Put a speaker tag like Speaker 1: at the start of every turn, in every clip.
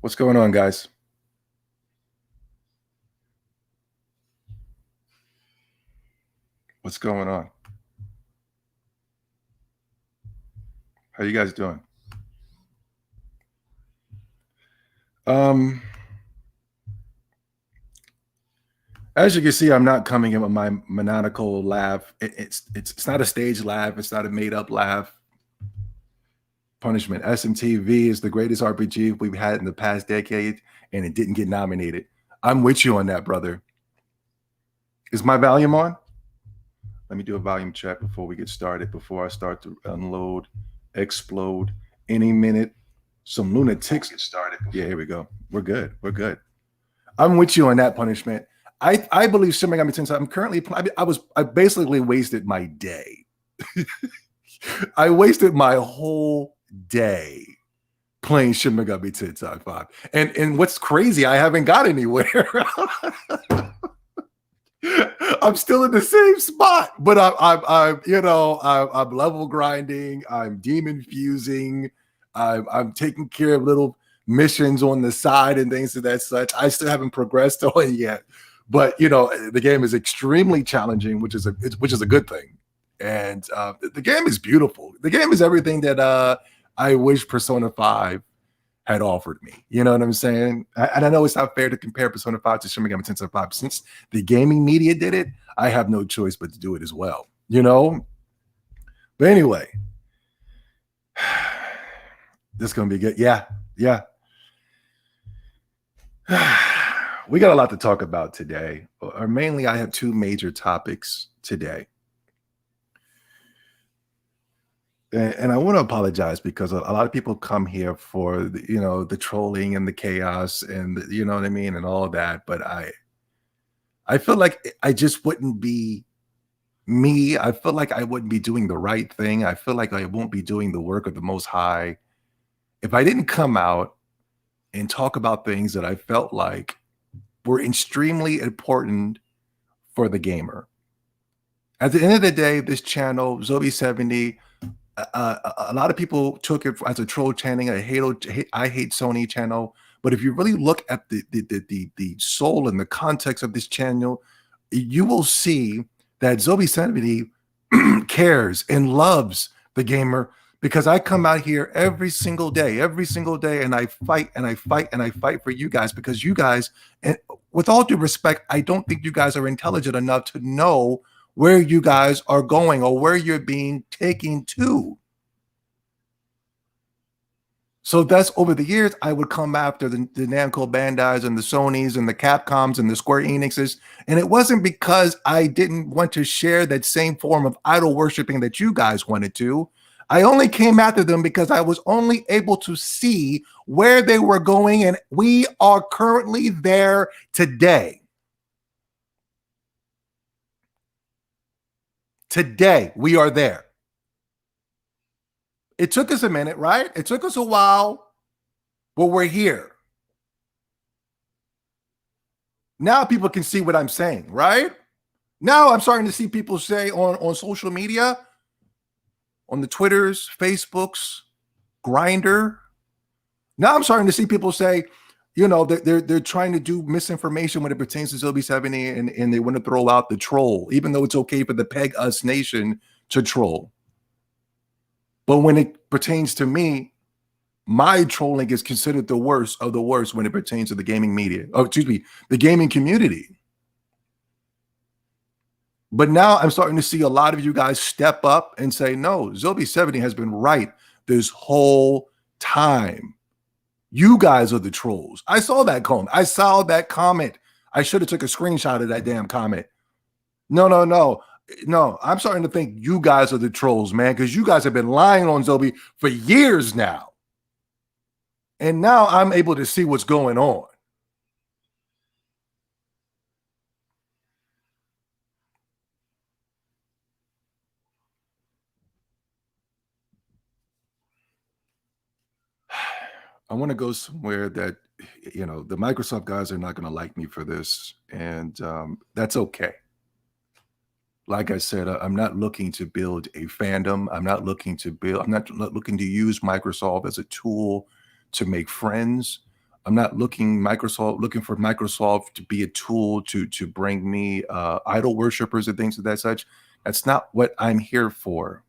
Speaker 1: What's going on, guys? What's going on? How you guys doing? Um, as you can see, I'm not coming in with my maniacal laugh. It's not a stage laugh. It's not a made up laugh. Punishment. SMTV is the greatest RPG we've had in the past decade, and it didn't get nominated. I'm with you on that, brother. Is my volume on? Let me do a volume check before we get started. Before I start to unload, explode any minute. Some lunatics get started. Yeah, here we go. We're good. We're good. I'm with you on that, punishment. I believe Shin Megami Tensei. I'm currently. I basically wasted my day. I wasted my whole day playing Shin Megami Tensei 5. And what's crazy, I haven't got anywhere. I'm still in the same spot, but I'm level grinding. I'm demon fusing. I'm taking care of little missions on the side and things of that such. I still haven't progressed on it yet, but the game is extremely challenging, which is a good thing. And the game is beautiful. The game is everything that I wish Persona 5 had offered me. You know what I'm saying? And I know it's not fair to compare Persona 5 to Shin Megami Tensei 5. Since the gaming media did it, I have no choice but to do it as well. But anyway, this is gonna be good. Yeah. We got a lot to talk about today. Or mainly, I have two major topics today. And I want to apologize because a lot of people come here for the trolling and the chaos and you know what I mean and all that, but I feel like I just wouldn't be me. I feel like I wouldn't be doing the right thing. I feel like I won't be doing the work of the Most High if I didn't come out and talk about things that I felt like were extremely important for the gamer. At the end of the day, this channel, Zobi70, a lot of people took it as a troll chanting, I hate Sony channel. But if you really look at the soul and the context of this channel, you will see that Zobi70 cares and loves the gamer, because I come out here every single day, and I fight and I fight and I fight for you guys, because you guys, and with all due respect, I don't think you guys are intelligent enough to know where you guys are going or where you're being taken to. So that's over the years, I would come after the Namco Bandais and the Sonys and the Capcoms and the Square Enixes. And it wasn't because I didn't want to share that same form of idol worshiping that you guys wanted to. I only came after them because I was only able to see where they were going. And we are currently there today. Today, we are there. It took us a minute, right? It took us a while, but we're here. Now people can see what I'm saying, right? Now I'm starting to see people say on social media, on the Twitters, Facebooks, Grinder. Now I'm starting to see people say, they're trying to do misinformation when it pertains to Zobi70, and they want to throw out the troll, even though it's okay for the Peg Us Nation to troll. But when it pertains to me, my trolling is considered the worst of the worst when it pertains to the gaming media. Oh, excuse me, the gaming community. But now I'm starting to see a lot of you guys step up and say, no, Zobi70 has been right this whole time. You guys are the trolls. I saw that comment. I saw that comment. I should have took a screenshot of that damn comment. No. I'm starting to think you guys are the trolls, man, because you guys have been lying on Zobi for years now. And now I'm able to see what's going on. I want to go somewhere that, the Microsoft guys are not going to like me for this. And that's okay. Like I said, I'm not looking to build a fandom. I'm not looking to use Microsoft as a tool to make friends. I'm not looking for Microsoft to be a tool to bring me idol worshipers and things of that such. That's not what I'm here for.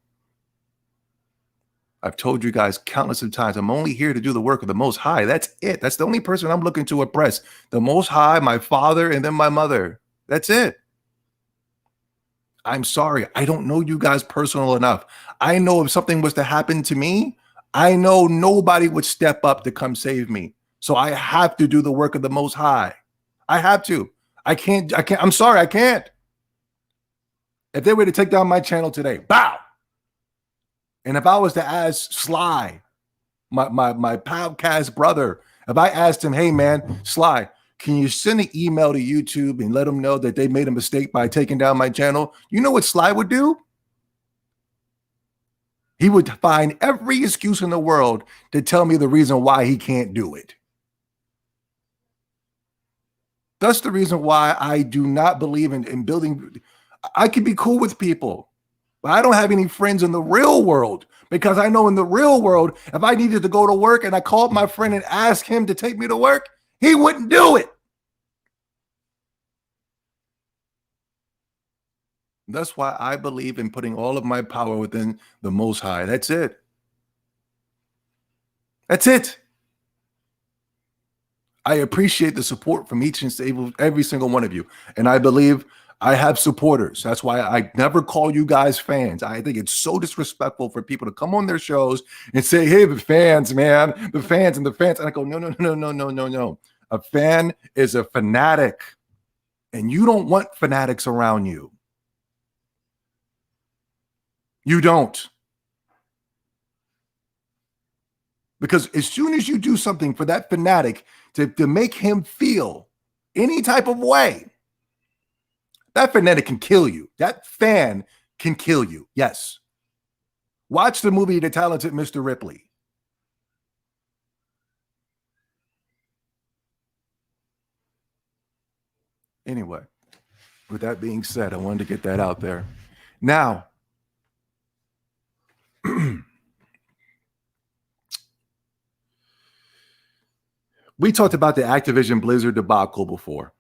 Speaker 1: I've told you guys countless of times, I'm only here to do the work of the Most High. That's it. That's the only person I'm looking to oppress. The Most High, my father, and then my mother. That's it. I'm sorry. I don't know you guys personal enough. I know if something was to happen to me, I know nobody would step up to come save me. So I have to do the work of the Most High. I have to. I can't. I'm sorry. I can't. If they were to take down my channel today, bow. And if I was to ask Sly, my podcast brother, if I asked him, hey man, Sly, can you send an email to YouTube and let them know that they made a mistake by taking down my channel? You know what Sly would do? He would find every excuse in the world to tell me the reason why he can't do it. That's the reason why I do not believe in building. I can be cool with people, but I don't have any friends in the real world, because I know in the real world, if I needed to go to work and I called my friend and asked him to take me to work, he wouldn't do it. That's why I believe in putting all of my power within the Most High. That's it. That's it. I appreciate the support from each and every single one of you. And I believe I have supporters. That's why I never call you guys fans. I think it's so disrespectful for people to come on their shows and say, hey, the fans, man, the fans and the fans. And I go, no, no, no, no, no, no, no. A fan is a fanatic, and you don't want fanatics around you. You don't. Because as soon as you do something for that fanatic to make him feel any type of way, that fanatic can kill you. That fan can kill you. Yes. Watch the movie The Talented Mr. Ripley. Anyway, with that being said, I wanted to get that out there. Now, we talked about the Activision Blizzard debacle before.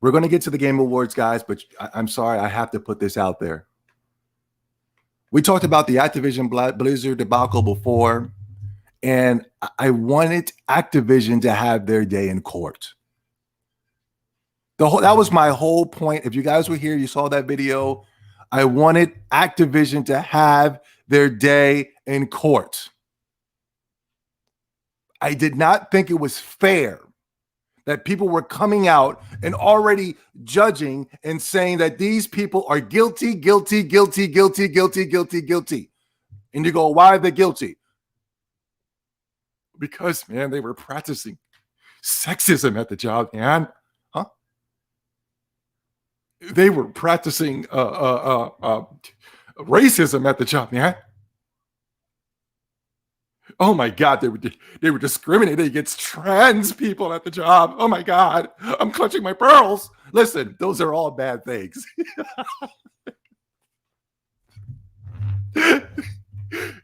Speaker 1: We're going to get to the Game Awards, guys, but I'm sorry, I have to put this out there. We talked about the Activision Blizzard debacle before, and I wanted Activision to have their day in court. That was my whole point. If you guys were here, you saw that video. I wanted Activision to have their day in court. I did not think it was fair that people were coming out and already judging and saying that these people are guilty, guilty, guilty, guilty, guilty, guilty, guilty. And you go, why are they guilty? Because, man, they were practicing sexism at the job, man. Huh? They were practicing racism at the job, man. Oh my God, they were discriminating against trans people at the job. Oh my God, I'm clutching my pearls. Listen, those are all bad things.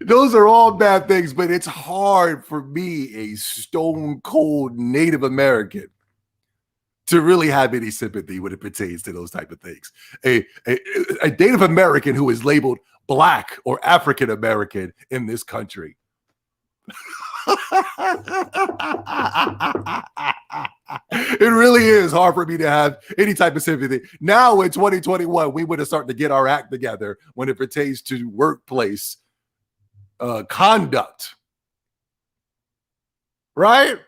Speaker 1: Those are all bad things, but it's hard for me, a stone cold Native American, to really have any sympathy when it pertains to those type of things. A Native American who is labeled Black or African American in this country. It really is hard for me to have any type of sympathy. Now in 2021, we would have started to get our act together when it pertains to workplace conduct. Right?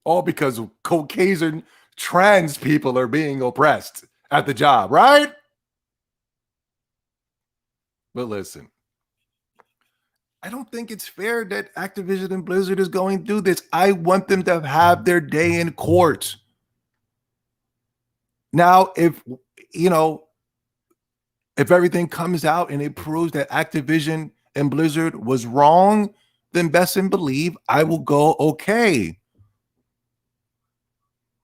Speaker 1: All because Caucasian trans people are being oppressed at the job, right? But listen, I don't think it's fair that Activision and Blizzard is going to do this. I want them to have their day in court. Now, if everything comes out and it proves that Activision and Blizzard was wrong, then best and believe I will go, okay,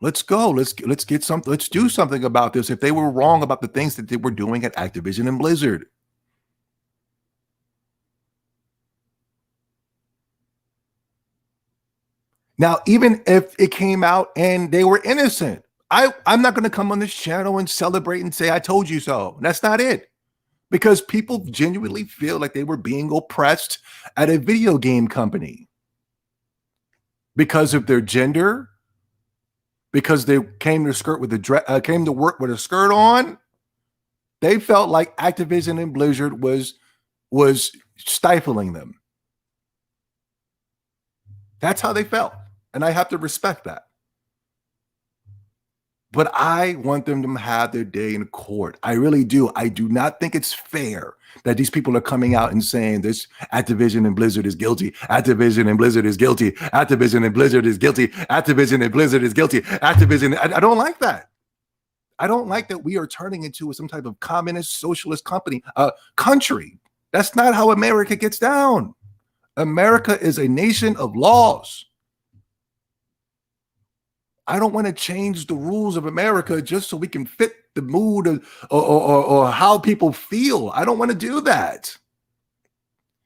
Speaker 1: let's go. Let's get something. Let's do something about this. If they were wrong about the things that they were doing at Activision and Blizzard. Now, even if it came out and they were innocent, I'm not going to come on this channel and celebrate and say, I told you so. That's not it. Because people genuinely feel like they were being oppressed at a video game company because of their gender, because they came to work with a skirt on. They felt like Activision and Blizzard was stifling them. That's how they felt. And I have to respect that. But I want them to have their day in court. I really do. I do not think it's fair that these people are coming out and saying this Activision and Blizzard is guilty. Activision and Blizzard is guilty. Activision and Blizzard is guilty. Activision and Blizzard is guilty. Activision. I don't like that. I don't like that we are turning into some type of communist socialist country. That's not how America gets down. America is a nation of laws. I don't want to change the rules of America just so we can fit the mood or how people feel. I don't want to do that.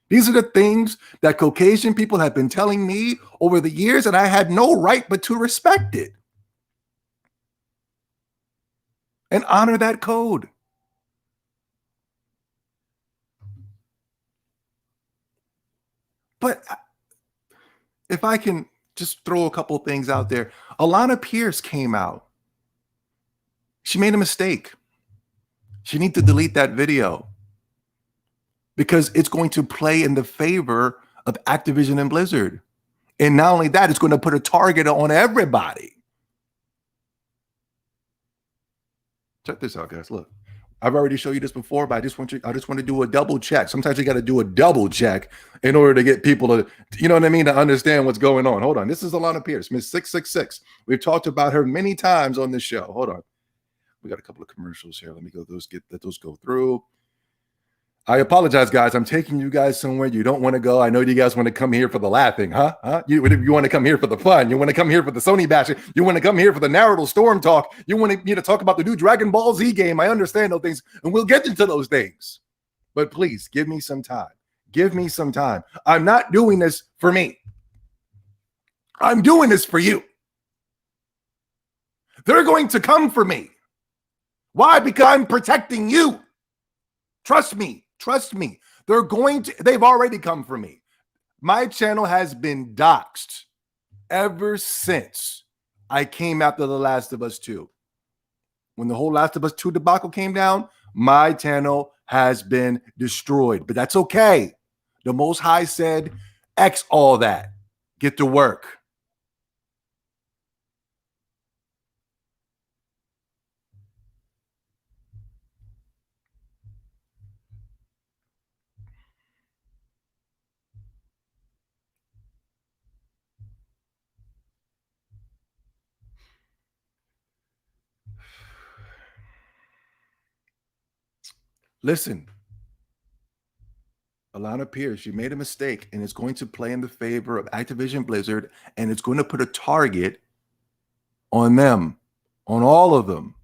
Speaker 1: These are the things that Caucasian people have been telling me over the years, and I had no right but to respect it and honor that code. But if I can just throw a couple of things out there. Alana Pierce came out. She made a mistake. She needs to delete that video because it's going to play in the favor of Activision and Blizzard. And not only that, it's going to put a target on everybody. Check this out, guys. Look, I've already showed you this before, but I just want to do a double check. Sometimes you got to do a double check in order to get people to, you know what I mean, to understand what's going on. Hold on. This is Alana Pierce, Miss 666. We've talked about her many times on this show. Hold on. We got a couple of commercials here. Let me let those go through. I apologize, guys. I'm taking you guys somewhere you don't want to go. I know you guys want to come here for the laughing, huh? You want to come here for the fun. You want to come here for the Sony bashing. You want to come here for the Naruto Storm talk. You want me to talk about the new Dragon Ball Z game. I understand those things, and we'll get into those things. But please, give me some time. Give me some time. I'm not doing this for me. I'm doing this for you. They're going to come for me. Why? Because I'm protecting you. Trust me. Trust me. They've already come for me. My channel has been doxxed ever since I came after The Last of Us 2. When the whole Last of Us 2 debacle came down, my channel has been destroyed. But that's okay. The Most High said, X all that. Get to work. Listen, Alana Pierce, you made a mistake, and it's going to play in the favor of Activision Blizzard, and it's going to put a target on them, on all of them.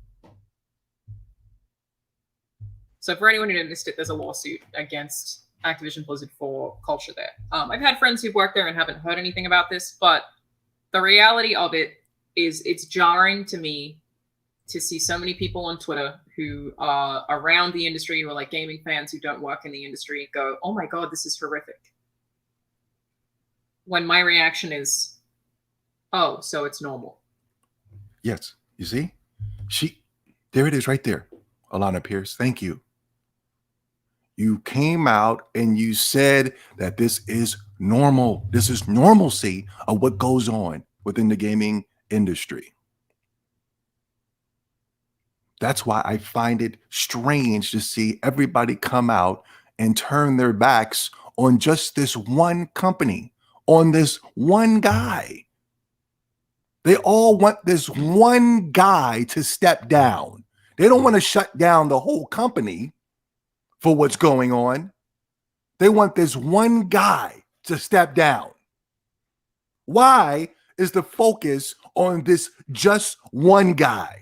Speaker 2: So for anyone who didn't missed it, there's a lawsuit against Activision Blizzard for culture there. I've had friends who've worked there and haven't heard anything about this, but the reality of it is it's jarring to me to see so many people on Twitter who are around the industry, who are like gaming fans who don't work in the industry, go, oh my God, this is horrific. When my reaction is, oh, so it's normal.
Speaker 1: Yes. You see? There it is right there. Alana Pierce, thank you. You came out and you said that this is normal. This is normalcy of what goes on within the gaming industry. That's why I find it strange to see everybody come out and turn their backs on just this one company, on this one guy. They all want this one guy to step down. They don't want to shut down the whole company for what's going on. They want this one guy to step down. Why is the focus on this just one guy?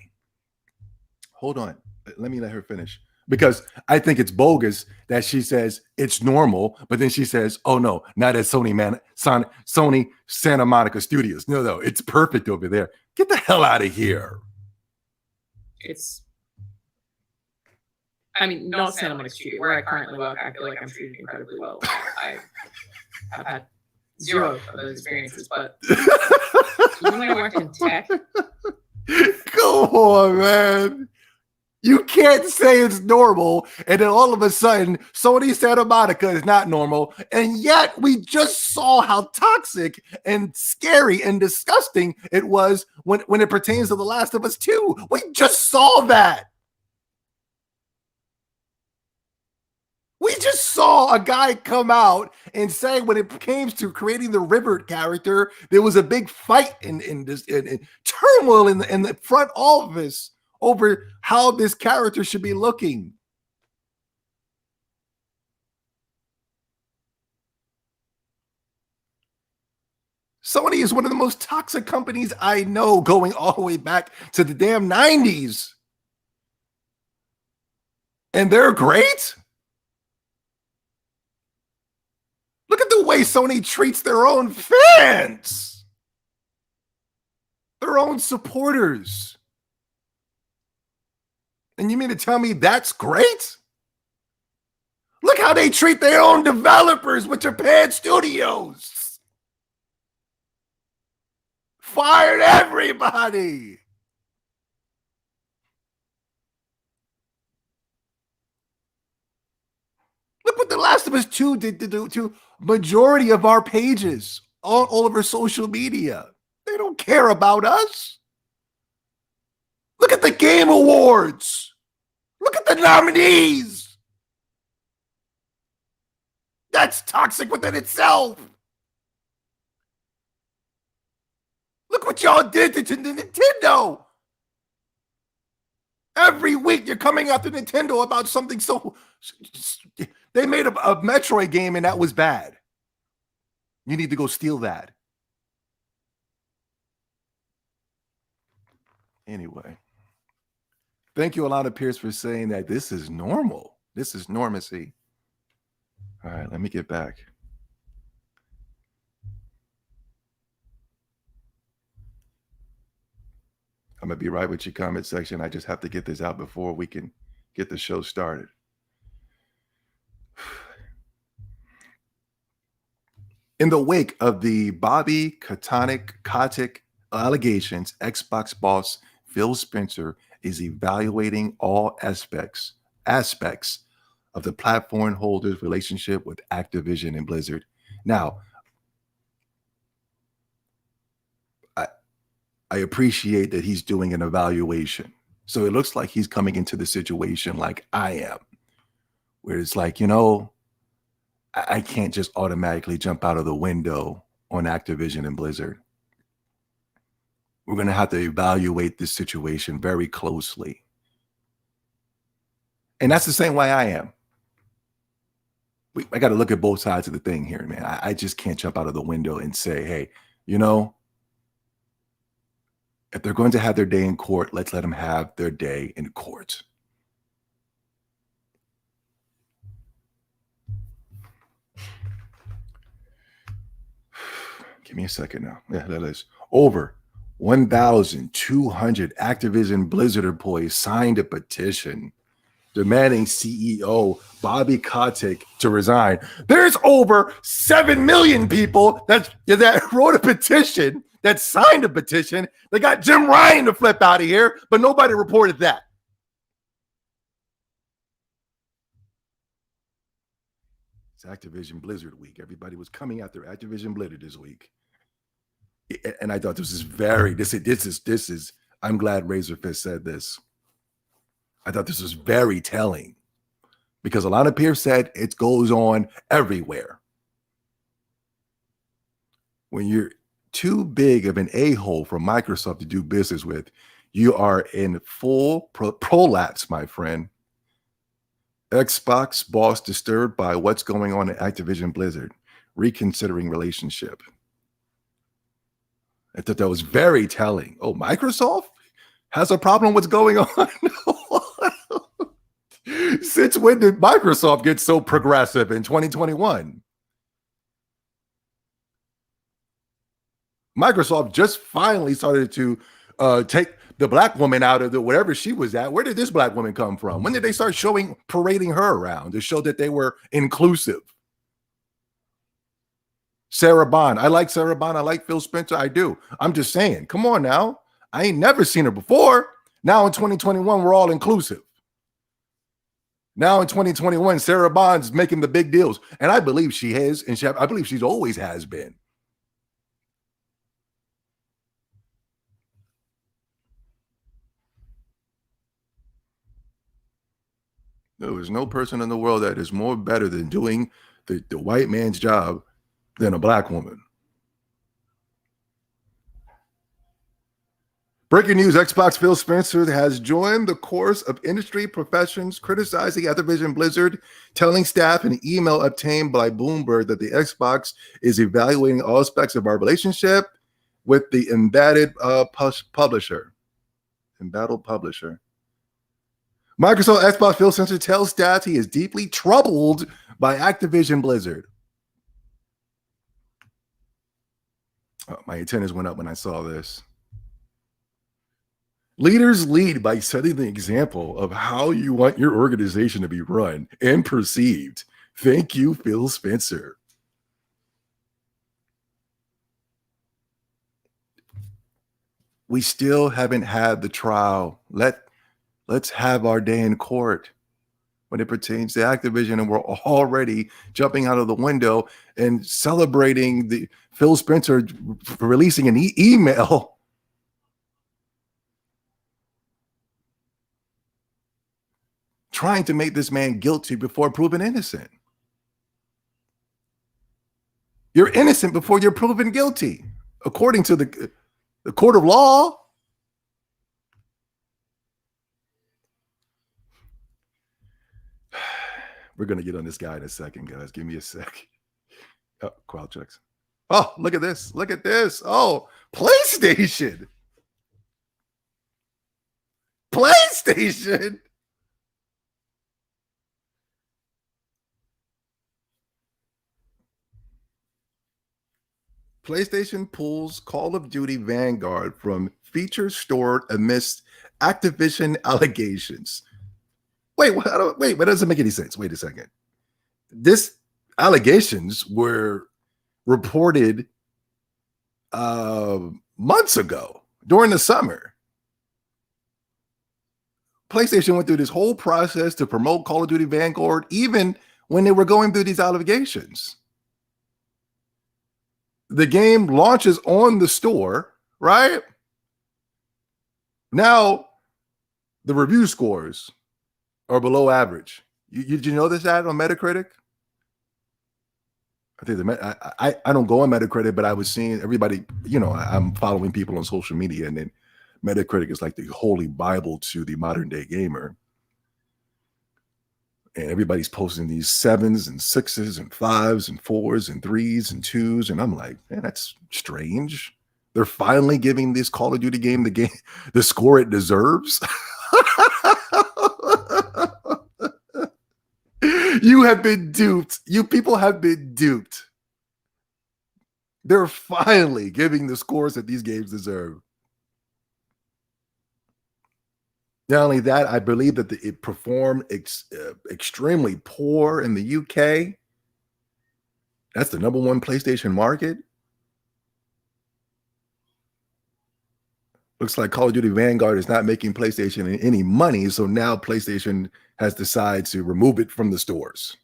Speaker 1: Hold on. Let her finish. because I think it's bogus that she says it's normal, but then she says, "Oh no, not at Sony Santa Monica Studios. No, it's perfect over there. Get the hell out of here."
Speaker 2: I mean, not Santa Monica Studio, where I currently work. I feel like I'm treated incredibly well. I have had zero of those experiences, but even when I worked in tech,
Speaker 1: come on, man. You can't say it's normal, and then all of a sudden, Sony Santa Monica is not normal, and yet we just saw how toxic and scary and disgusting it was when it pertains to The Last of Us 2. We just saw that. We just saw a guy come out and say when it came to creating the River character, there was a big fight in turmoil in the front office over how this character should be looking. Sony is one of the most toxic companies I know, going all the way back to the damn 90s. And they're great. Look at the way Sony treats their own fans, their own supporters. And you mean to tell me that's great? Look how they treat their own developers with Japan Studios. Fired everybody. Look what The Last of Us 2 did to majority of our pages, all over social media. They don't care about us. Look at the Game Awards. Look at the nominees. That's toxic within itself. Look what y'all did to Nintendo. Every week you're coming after Nintendo about something so... They made a Metroid game and that was bad. You need to go steal that. Anyway. Thank you, Alana Pierce, for saying that this is normal. This is normacy. All right, let me get back. I'm going to be right with your comment section. I just have to get this out before we can get the show started. In the wake of the Bobby Kotick allegations, Xbox boss Phil Spencer is evaluating all aspects of the platform holders' relationship with Activision and Blizzard. Now, I appreciate that he's doing an evaluation. So it looks like he's coming into the situation like I am, where it's like, I can't just automatically jump out of the window on Activision and Blizzard. We're going to have to evaluate this situation very closely. And that's the same way I am. I got to look at both sides of the thing here, man. I just can't jump out of the window and say, hey, if they're going to have their day in court, let's let them have their day in court. Give me a second now. Yeah, that is over 1,200 Activision Blizzard employees signed a petition demanding CEO Bobby Kotick to resign. There's over 7 million people that wrote a petition, that signed a petition. They got Jim Ryan to flip out of here, but nobody reported that. It's Activision Blizzard week. Everybody was coming after Activision Blizzard this week. And I thought this is I'm glad Razorfist said this. I thought this was very telling because Alana Pierce said it goes on everywhere. When you're too big of an a-hole for Microsoft to do business with, you are in full prolapse, my friend. Xbox boss disturbed by what's going on at Activision Blizzard, reconsidering relationship. I thought that was very telling. Oh, Microsoft has a problem. What's going on? Since when did Microsoft get so progressive in 2021? Microsoft just finally started to take the black woman out of the wherever she was at. Where did this black woman come from? When did they start parading her around to show that they were inclusive? Sarah Bond. I like Sarah Bond. I like Phil Spencer. I do. I'm just saying, come on now. I ain't never seen her before. Now in 2021, we're all inclusive. Now in 2021, Sarah Bond's making the big deals. And I believe she is. And I believe she's always has been. There is no person in the world that is more better than doing the white man's job than a black woman. Breaking news, Xbox Phil Spencer has joined the chorus of industry professions criticizing Activision Blizzard, telling staff in an email obtained by Bloomberg that the Xbox is evaluating all aspects of our relationship with the embattled publisher. Microsoft Xbox Phil Spencer tells staff he is deeply troubled by Activision Blizzard. Oh, my antennas went up when I saw this. Leaders lead by setting the example of how you want your organization to be run and perceived. Thank you, Phil Spencer. We still haven't had the trial. Let's have our day in court when it pertains to Activision, and we're already jumping out of the window and celebrating the Phil Spencer releasing an email trying to make this man guilty before proven innocent. You're innocent before you're proven guilty, according to the court of law. We're going to get on this guy in a second, guys. Give me a sec. Oh, crowd checks. Oh, look at this. Look at this. Oh, PlayStation. PlayStation. PlayStation pulls Call of Duty Vanguard from features stored amidst Activision allegations. Wait, that doesn't make any sense. Wait a second. This allegations were reported months ago during the summer. PlayStation went through this whole process to promote Call of Duty Vanguard, even when they were going through these allegations. The game launches on the store, right? Now, the review scores are below average. Did you know this ad on Metacritic? I think I don't go on Metacritic, but I was seeing everybody, I'm following people on social media, and then Metacritic is like the holy Bible to the modern day gamer. And everybody's posting these 7s and 6s and 5s and 4s and 3s and 2s. And I'm like, man, that's strange. They're finally giving this Call of Duty game the score it deserves. You have been duped. You people have been duped. They're finally giving the scores that these games deserve. Not only that, I believe that it performed extremely poor in the UK. That's the number one PlayStation market. Looks like Call of Duty Vanguard is not making PlayStation any money, so now PlayStation has decided to remove it from the stores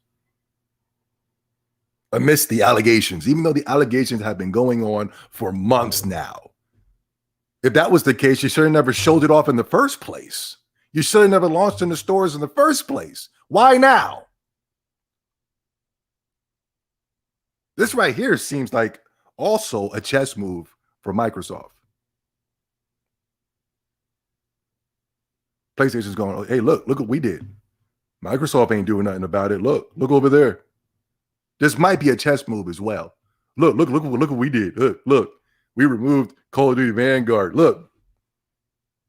Speaker 1: amidst the allegations, even though the allegations have been going on for months now. If that was the case, you should have never showed it off in the first place. You should have never launched in the stores in the first place. Why now? This right here seems like also a chess move for Microsoft. PlayStation's going, hey, look what we did. Microsoft ain't doing nothing about it. Look over there. This might be a chess move as well. Look what we did. Look. We removed Call of Duty Vanguard. Look,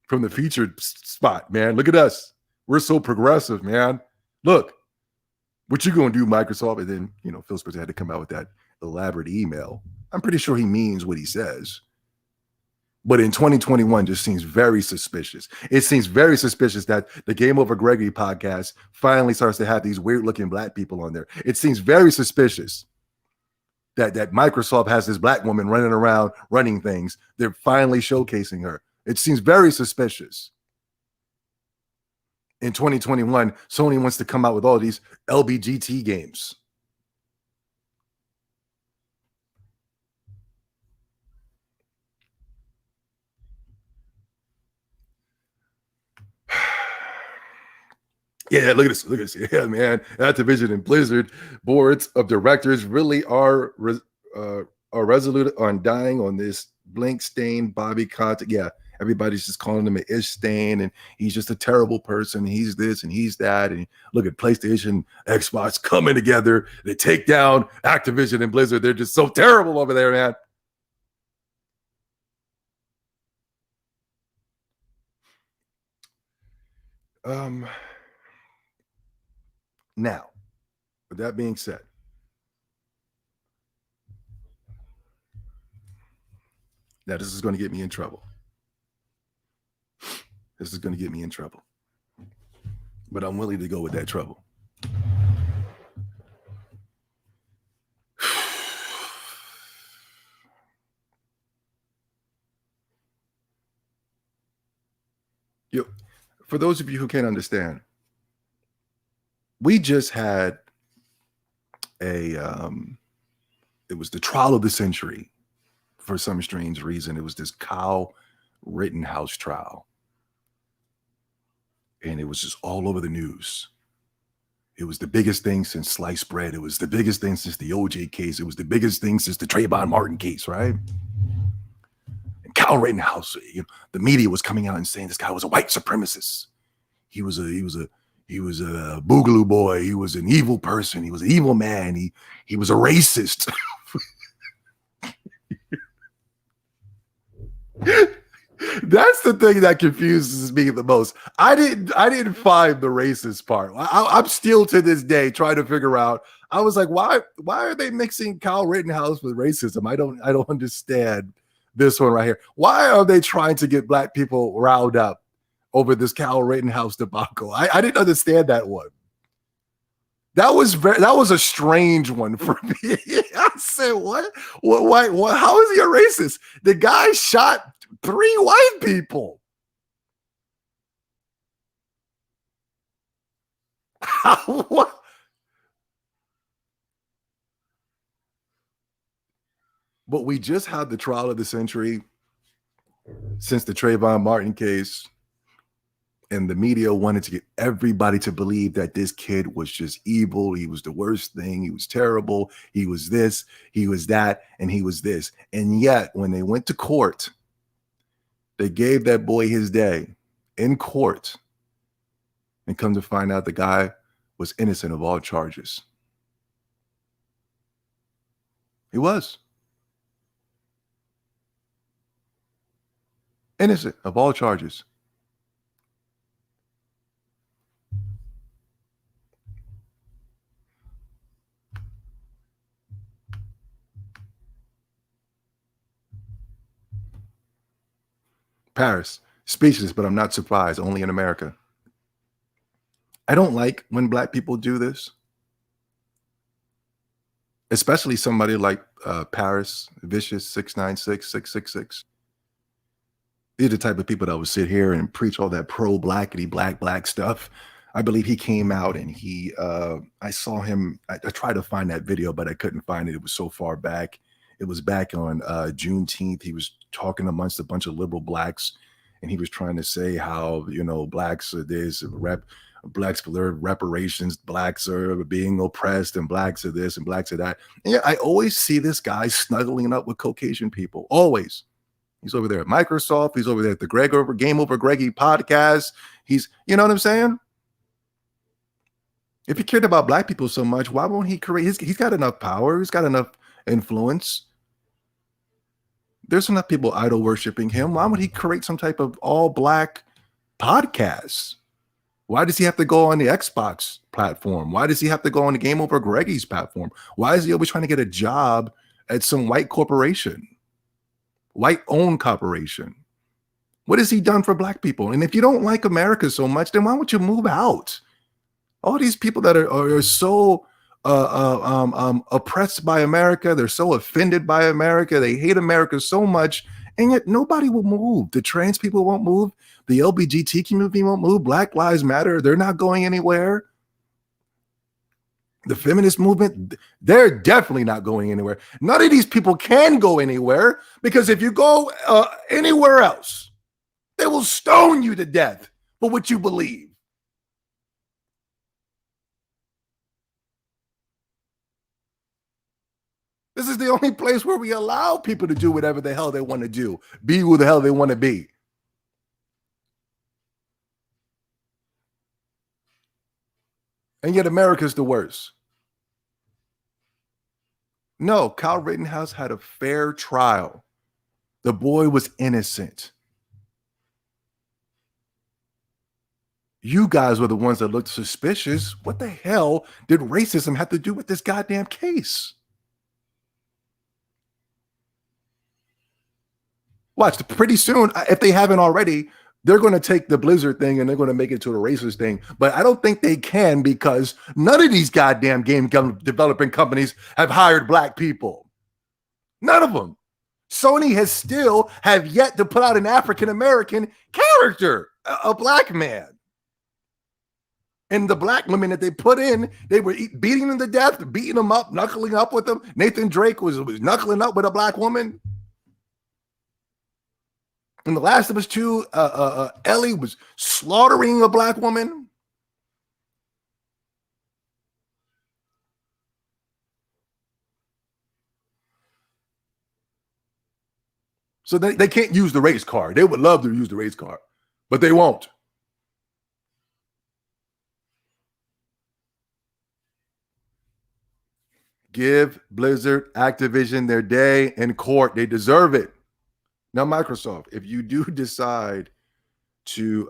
Speaker 1: from the featured spot, man. Look at us. We're so progressive, man. Look, what you gonna do, Microsoft? And then, you know, Phil Spencer had to come out with that elaborate email. I'm pretty sure he means what he says. But in 2021 just seems very suspicious. It seems very suspicious that the Game Over Gregory podcast finally starts to have these weird looking black people on there. It seems very suspicious that Microsoft has this black woman running around running things. They're finally showcasing her. It seems very suspicious. In 2021, Sony wants to come out with all these LBGT games. Yeah, look at this. Look at this. Yeah, man. Activision and Blizzard boards of directors really are resolute on dying on this blank stain Bobby Kotick. Yeah, everybody's just calling him an ish stain, and he's just a terrible person. He's this and he's that. And look at PlayStation, Xbox coming together. They take down Activision and Blizzard. They're just so terrible over there, man. Now, with that being said, now this is going to get me in trouble. This is going to get me in trouble. But I'm willing to go with that trouble. For those of you who can't understand, we just had it was the trial of the century. For some strange reason, it was this Kyle Rittenhouse trial. And it was just all over the news. It was the biggest thing since sliced bread. It was the biggest thing since the OJ case. It was the biggest thing since the Trayvon Martin case, right? And Kyle Rittenhouse, you know, the media was coming out and saying this guy was a white supremacist. He was a boogaloo boy. He was an evil person. He was an evil man. He was a racist. That's the thing that confuses me the most. I didn't find the racist part. I'm still to this day trying to figure out. I was like, why are they mixing Kyle Rittenhouse with racism? I don't understand this one right here. Why are they trying to get black people riled up over this Kyle Rittenhouse debacle? I didn't understand that one. That was a strange one for me. I said, what? How is he a racist? The guy shot 3 white people. What? But we just had the trial of the century since the Trayvon Martin case. And the media wanted to get everybody to believe that this kid was just evil. He was the worst thing. He was terrible. He was this, he was that, and he was this. And yet, when they went to court, they gave that boy his day in court. And come to find out the guy was innocent of all charges. He was. Innocent of all charges. Paris, speechless, but I'm not surprised. Only in America. I don't like when black people do this, especially somebody like Paris, Vicious 696 666. These are the type of people that would sit here and preach all that pro-blackity black stuff. I believe he came out and I saw him. I tried to find that video, but I couldn't find it. It was so far back. It was back on Juneteenth. He was talking amongst a bunch of liberal blacks, and he was trying to say how, you know, blacks are this, blacks for reparations, blacks are being oppressed, and blacks are this, and blacks are that. And yeah, I always see this guy snuggling up with Caucasian people. Always. He's over there at Microsoft. He's over there at the Game Over Greggy podcast. He's, you know what I'm saying? If he cared about black people so much, why won't he create? He's got enough power. He's got enough influence. There's enough people idol worshiping him. Why would he create some type of all black podcast? Why does he have to go on the Xbox platform? Why does he have to go on the Game Over Greggy's platform? Why is he always trying to get a job at some white corporation, white-owned corporation? What has he done for black people? And if you don't like America so much, then why don't you move out? All these people that are so oppressed by America, they're so offended by America, they hate America so much, and yet nobody will move. The trans people won't move. The LGBT community won't move. Black Lives Matter, they're not going anywhere. The feminist movement, they're definitely not going anywhere. None of these people can go anywhere, because if you go anywhere else, they will stone you to death for what you believe. This is the only place where we allow people to do whatever the hell they want to do, be who the hell they want to be. And yet America's the worst. No, Kyle Rittenhouse had a fair trial. The boy was innocent. You guys were the ones that looked suspicious. What the hell did racism have to do with this goddamn case? Watch, pretty soon, if they haven't already, they're going to take the Blizzard thing and they're going to make it to a racist thing. But I don't think they can, because none of these goddamn game developing companies have hired black people. None of them. Sony has still have yet to put out an African-American character, a black man. And the black women that they put in, they were beating them to death, beating them up, knuckling up with them. Nathan Drake was knuckling up with a black woman. In The Last of Us 2, Ellie was slaughtering a black woman. So they can't use the race card. They would love to use the race card, but they won't. Give Blizzard, Activision their day in court. They deserve it. Now, Microsoft, if you do decide to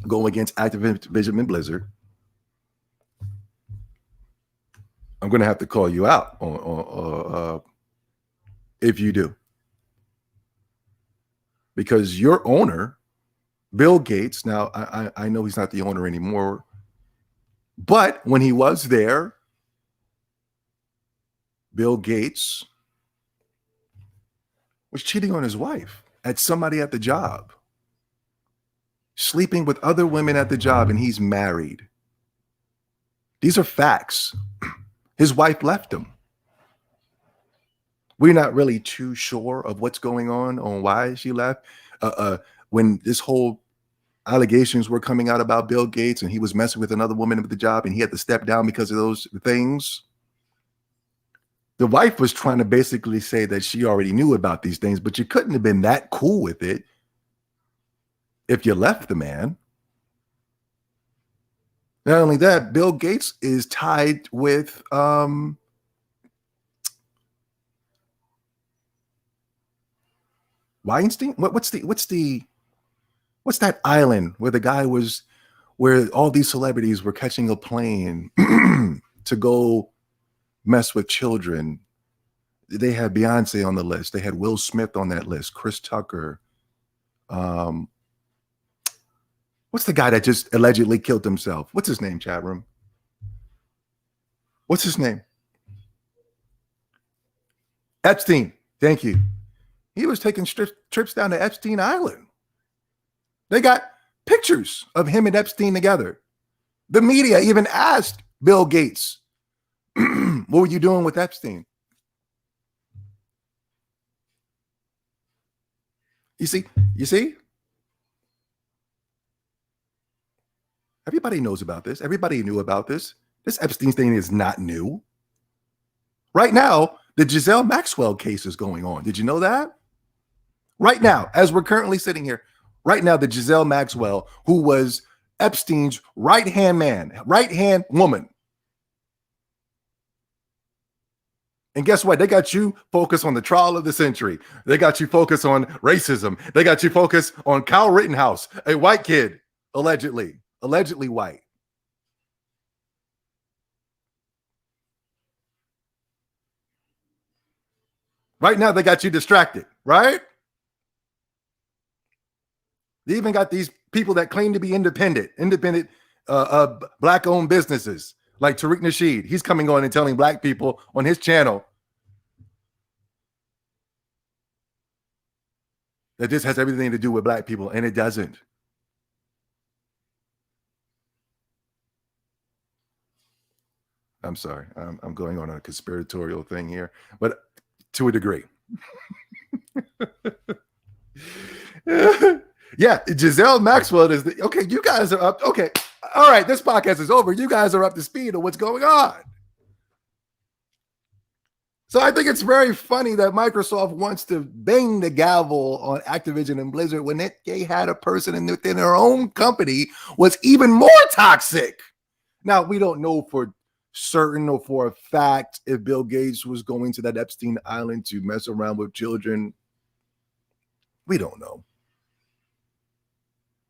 Speaker 1: go against Activision and Blizzard, I'm going to have to call you out if you do. Because your owner, Bill Gates, now I know he's not the owner anymore, but when he was there, Bill Gates was cheating on his wife at somebody at the job, sleeping with other women at the job, and he's married. These are facts. His wife left him. We're not really too sure of what's going on why she left. When this whole allegations were coming out about Bill Gates and he was messing with another woman at the job and he had to step down because of those things, the wife was trying to basically say that she already knew about these things, but you couldn't have been that cool with it if you left the man. Not only that, Bill Gates is tied with Weinstein. What's that island where the guy was, where all these celebrities were catching a plane to go mess with children? They had Beyonce on the list. They had Will Smith on that list. Chris Tucker. What's the guy that just allegedly killed himself? What's his name, chat room? What's his name? Epstein. Thank you. He was taking trips down to Epstein Island. They got pictures of him and Epstein together. The media even asked Bill Gates, what were you doing with Epstein? You see? Everybody knows about this. Everybody knew about this. This Epstein thing is not new. Right now, the Giselle Maxwell case is going on. Did you know that? Right now, as we're currently sitting here, right now, the Giselle Maxwell, who was Epstein's right-hand man, right-hand woman. And guess what? They got you focused on the trial of the century. They got you focused on racism. They got you focused on Kyle Rittenhouse, a white kid, Allegedly white. Right now, they got you distracted, right? They even got these people that claim to be independent black-owned businesses, like Tariq Nasheed. He's coming on and telling black people on his channel that this has everything to do with black people, and it doesn't. I'm sorry. I'm going on a conspiratorial thing here, but to a degree. Yeah, Giselle Maxwell is okay. You guys are up. Okay. All right. This podcast is over. You guys are up to speed on what's going on. So I think it's very funny that Microsoft wants to bang the gavel on Activision and Blizzard when they had a person within their own company was even more toxic. Now, we don't know for certain or for a fact if Bill Gates was going to that Epstein Island to mess around with children. We don't know.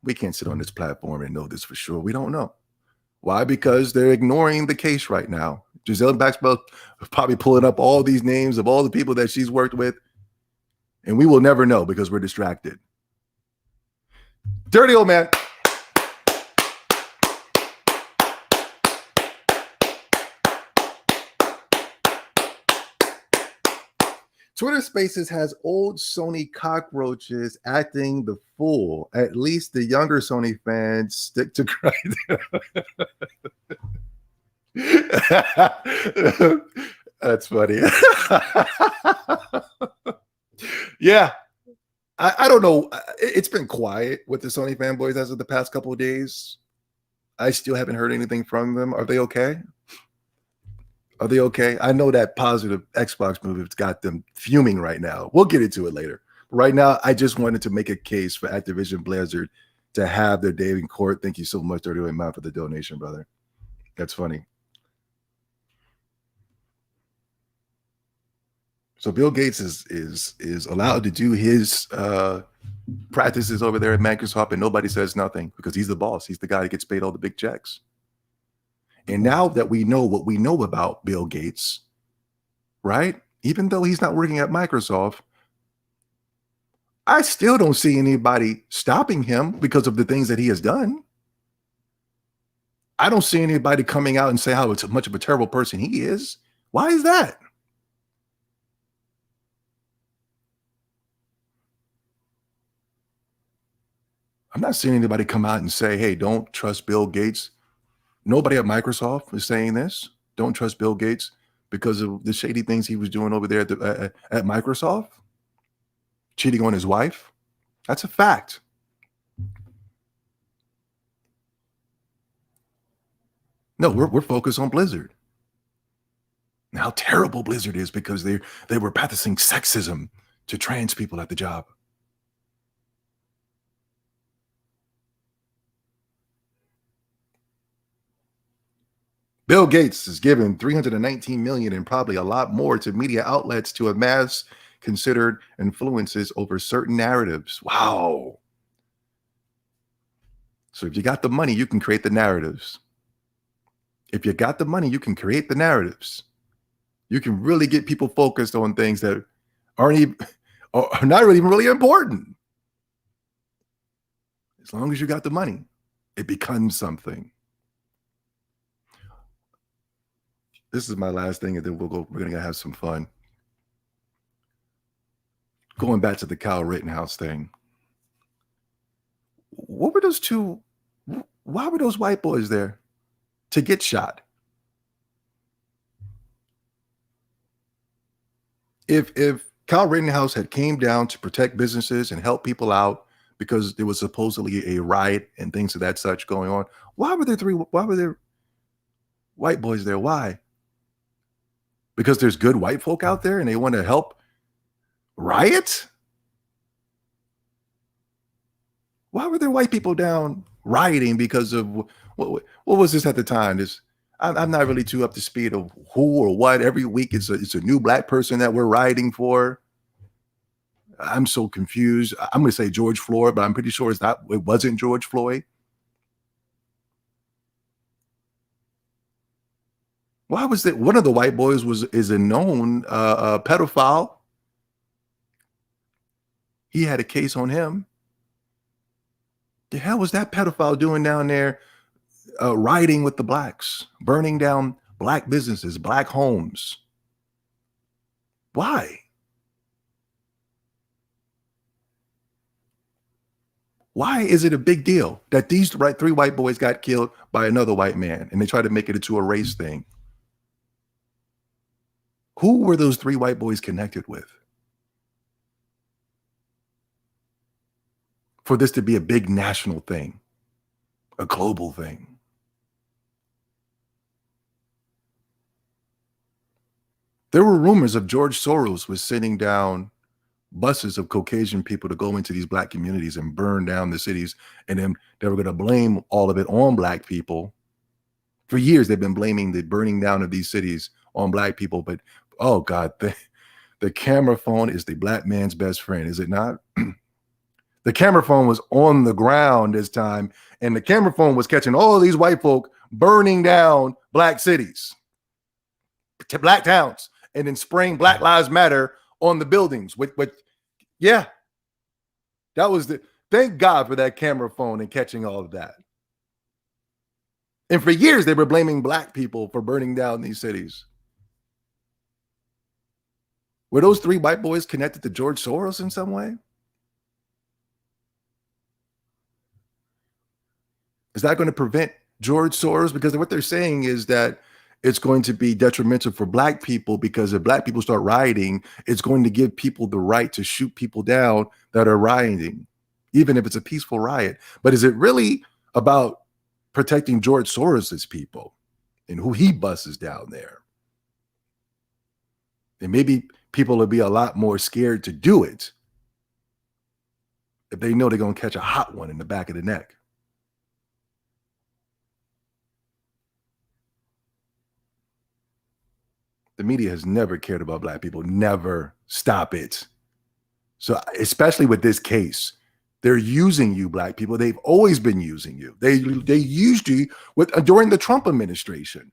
Speaker 1: We can't sit on this platform and know this for sure. We don't know. Why? Because they're ignoring the case right now. Giselle Maxwell is probably pulling up all these names of all the people that she's worked with, and we will never know because we're distracted. Dirty old man. Twitter Spaces has old Sony cockroaches acting the fool. At least the younger Sony fans stick to Grindr. That's funny. Yeah. I don't know. It's been quiet with the Sony fanboys as of the past couple of days. I still haven't heard anything from them. Are they okay? Are they okay? I know that positive Xbox move has got them fuming right now. We'll get into it later. Right now, I just wanted to make a case for Activision Blizzard to have their day in court. Thank you so much, Dirty Old Man, for the donation, brother. That's funny. So Bill Gates is allowed to do his practices over there at Microsoft, and nobody says nothing because he's the boss. He's the guy that gets paid all the big checks. And now that we know what we know about Bill Gates, right? Even though he's not working at Microsoft, I still don't see anybody stopping him because of the things that he has done. I don't see anybody coming out and say how much of a terrible person he is. Why is that? I'm not seeing anybody come out and say, hey, don't trust Bill Gates. Nobody at Microsoft is saying this. Don't trust Bill Gates because of the shady things he was doing over there at Microsoft. Cheating on his wife. That's a fact. No, we're focused on Blizzard. And how terrible Blizzard is because they were practicing sexism to trans people at the job. Bill Gates is given $319 million and probably a lot more to media outlets to amass considered influences over certain narratives. Wow. So if you got the money, you can create the narratives. If you got the money, you can create the narratives. You can really get people focused on things that are not really even really important. As long as you got the money, it becomes something. This is my last thing, and then we're going to have some fun. Going back to the Kyle Rittenhouse thing. What were those two? Why were those white boys there? To get shot. If Kyle Rittenhouse had came down to protect businesses and help people out because there was supposedly a riot and things of that such going on, why were there white boys there? Why? Because there's good white folk out there and they want to help riot? Why were there white people down rioting because of what was this at the time? I'm not really too up to speed of who or what. Every week it's a new black person that we're rioting for. I'm so confused. I'm going to say George Floyd, but I'm pretty sure it wasn't George Floyd. Why was it one of the white boys is a known pedophile? He had a case on him. The hell was that pedophile doing down there, rioting with the blacks, burning down black businesses, black homes? Why? Why is it a big deal that these three white boys got killed by another white man and they try to make it into a race thing? Who were those three white boys connected with for this to be a big national thing, a global thing? There were rumors of George Soros was sitting down buses of Caucasian people to go into these black communities and burn down the cities, and then they were going to blame all of it on black people. For years, they've been blaming the burning down of these cities on black people, but oh God, the camera phone is the black man's best friend, is it not? The camera phone was on the ground this time, and the camera phone was catching all of these white folk burning down black cities, to black towns, and then spraying Black Lives Matter on the buildings. Yeah, that was thank God for that camera phone and catching all of that. And for years, they were blaming black people for burning down these cities. Were those three white boys connected to George Soros in some way? Is that going to prevent George Soros? Because what they're saying is that it's going to be detrimental for black people, because if black people start rioting, it's going to give people the right to shoot people down that are rioting, even if it's a peaceful riot. But is it really about protecting George Soros's people and who he buses down there? And maybe people will be a lot more scared to do it if they know they're going to catch a hot one in the back of the neck. The media has never cared about black people. Never. Stop it. So especially with this case, they're using you, black people. They've always been using you. They used you during the Trump administration.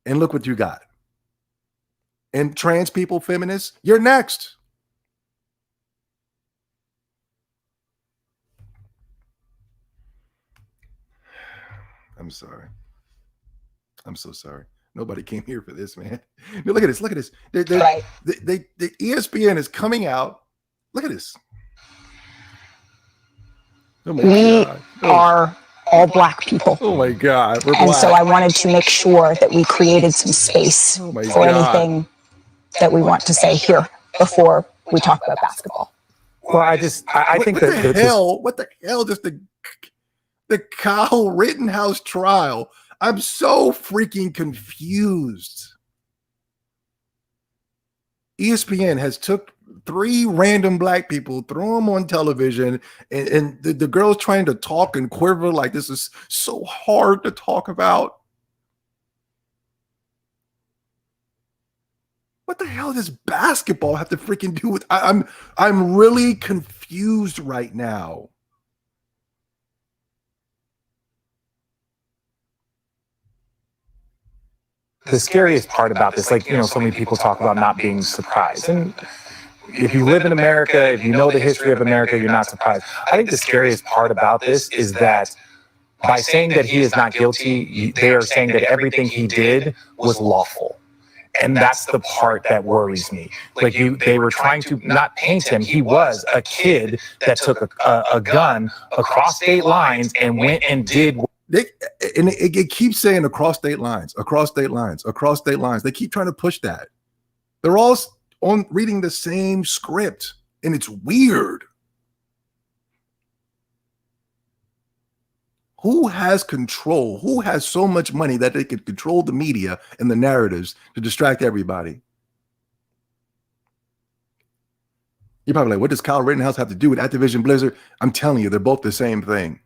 Speaker 1: And look what you got. And trans people, feminists, you're next. I'm sorry. I'm so sorry. Nobody came here for this, man. No, look at this. Look at this. The ESPN is coming out. Look at this.
Speaker 3: Oh we are all black people.
Speaker 1: Oh my God. We're
Speaker 3: and
Speaker 1: black.
Speaker 3: So I wanted to make sure that we created some space for anything that we want to say here before we talk about basketball.
Speaker 4: Well, I think
Speaker 1: what the hell just the Kyle Rittenhouse trial? I'm so freaking confused. ESPN has took three random black people, throw them on television, and the girl's trying to talk and quiver like this is so hard to talk about. What the hell does basketball have to freaking do with? I'm really confused right now.
Speaker 4: The scariest part about this, like, so many people talk about not being surprised. And if you live in America, if you know the history of America, you're not surprised. I think the scariest part about this is that by saying that he is not guilty, they are saying that everything he did was lawful. And that's the part that worries me. Like, they were trying to not paint him. He was a kid that took a gun across state lines and went and did.
Speaker 1: It keeps saying across state lines, across state lines, across state lines. They keep trying to push that. They're all on reading the same script, and it's weird. Who has control? Who has so much money that they can control the media and the narratives to distract everybody? You're probably like, what does Kyle Rittenhouse have to do with Activision Blizzard? I'm telling you, they're both the same thing.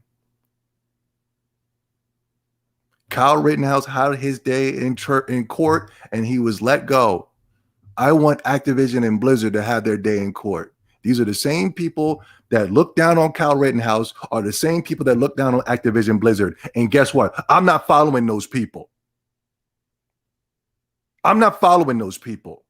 Speaker 1: Kyle Rittenhouse had his day in court, and he was let go. I want Activision and Blizzard to have their day in court. These are the same people that look down on Kyle Rittenhouse are the same people that look down on Activision Blizzard. And guess what? I'm not following those people. I'm not following those people.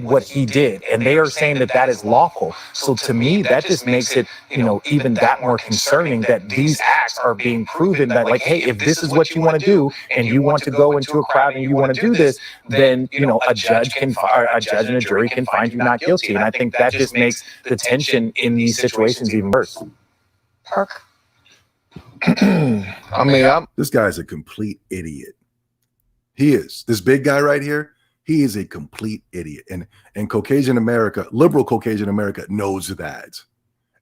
Speaker 4: What he did, and they are saying that that is lawful. So to me, that just makes it, even that more concerning that these acts are being proven that, like, hey, if this is what you want to do, and you want to go into a crowd and you want to do this, then a judge and a jury can find you not guilty. And I think that just makes the tension in these situations even worse.
Speaker 3: Park.
Speaker 5: I mean,
Speaker 1: this guy's a complete idiot. He is. This big guy right here. He is a complete idiot. And Caucasian America, liberal Caucasian America knows that.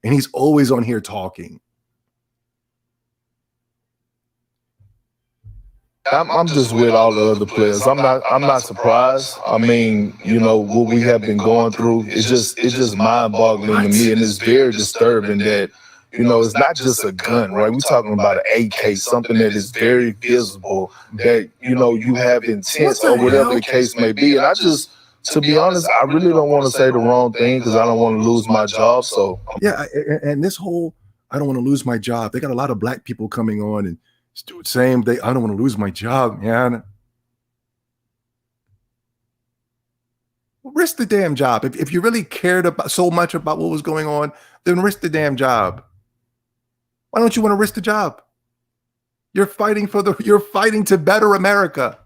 Speaker 1: And he's always on here talking.
Speaker 5: I'm just with all the other players. I'm not surprised. I mean, what we have been going through, it's just mind-boggling to me, and it's very disturbing that, it's not just a gun, right? We're talking about an AK, something that is very visible, that, you have intent or whatever the case may be. And to be honest, I really don't want to say the wrong thing because I don't want to lose my job. So
Speaker 1: yeah, and this whole, I don't want to lose my job. They got a lot of black people coming on and saying I don't want to lose my job, man. Risk the damn job. If you really cared about so much about what was going on, then risk the damn job. Why don't you want to risk the job? You're fighting to better America.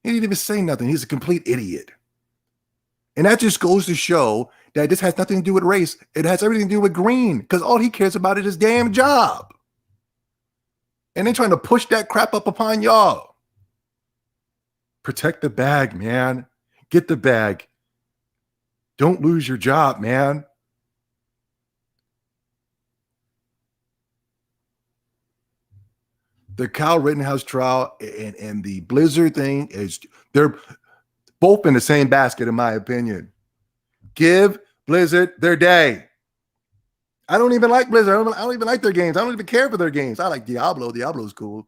Speaker 1: He didn't even say nothing. He's a complete idiot. And that just goes to show that this has nothing to do with race. It has everything to do with green, because all he cares about is his damn job. And they're trying to push that crap up upon y'all. Protect the bag, man. Get the bag. Don't lose your job, man. The Kyle Rittenhouse trial and the Blizzard thing they're both in the same basket, in my opinion. Give Blizzard their day. I don't even like Blizzard. I don't even like their games. I don't even care for their games. I like Diablo. Diablo's cool.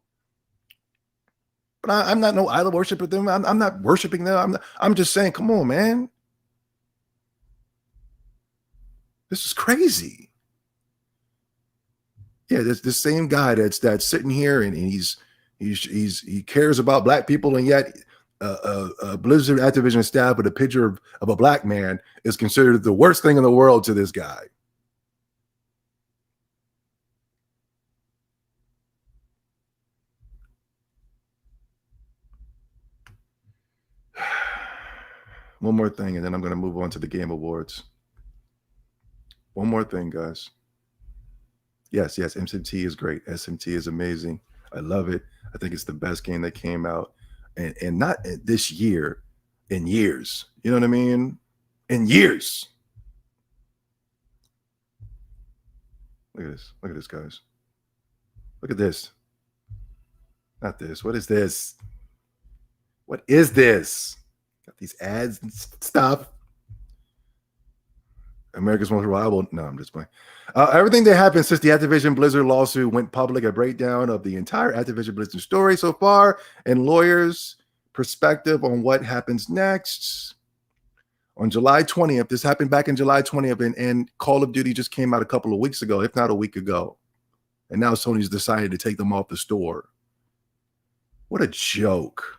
Speaker 1: But I'm not no idol worshiper with them. I'm not worshiping them. I'm just saying, come on, man. This is crazy. Yeah, there's this same guy that's sitting here and he cares about black people, and yet Blizzard Activision staff with a picture of a black man is considered the worst thing in the world to this guy. One more thing, and then I'm going to move on to the Game Awards. One more thing, guys. Yes, SMT is great. SMT is amazing. I love it. I think it's the best game that came out, and not this year, in years. You know what I mean? In years. Look at this. Look at this, guys. Look at this. Not this. What is this? What is this? Got these ads and stuff. America's most reliable. No, I'm just playing. Everything that happened since the Activision Blizzard lawsuit went public, a breakdown of the entire Activision Blizzard story so far, and lawyers' perspective on what happens next. On July 20th, this happened back in July 20th, and Call of Duty just came out a couple of weeks ago, if not a week ago. And now Sony's decided to take them off the store. What a joke.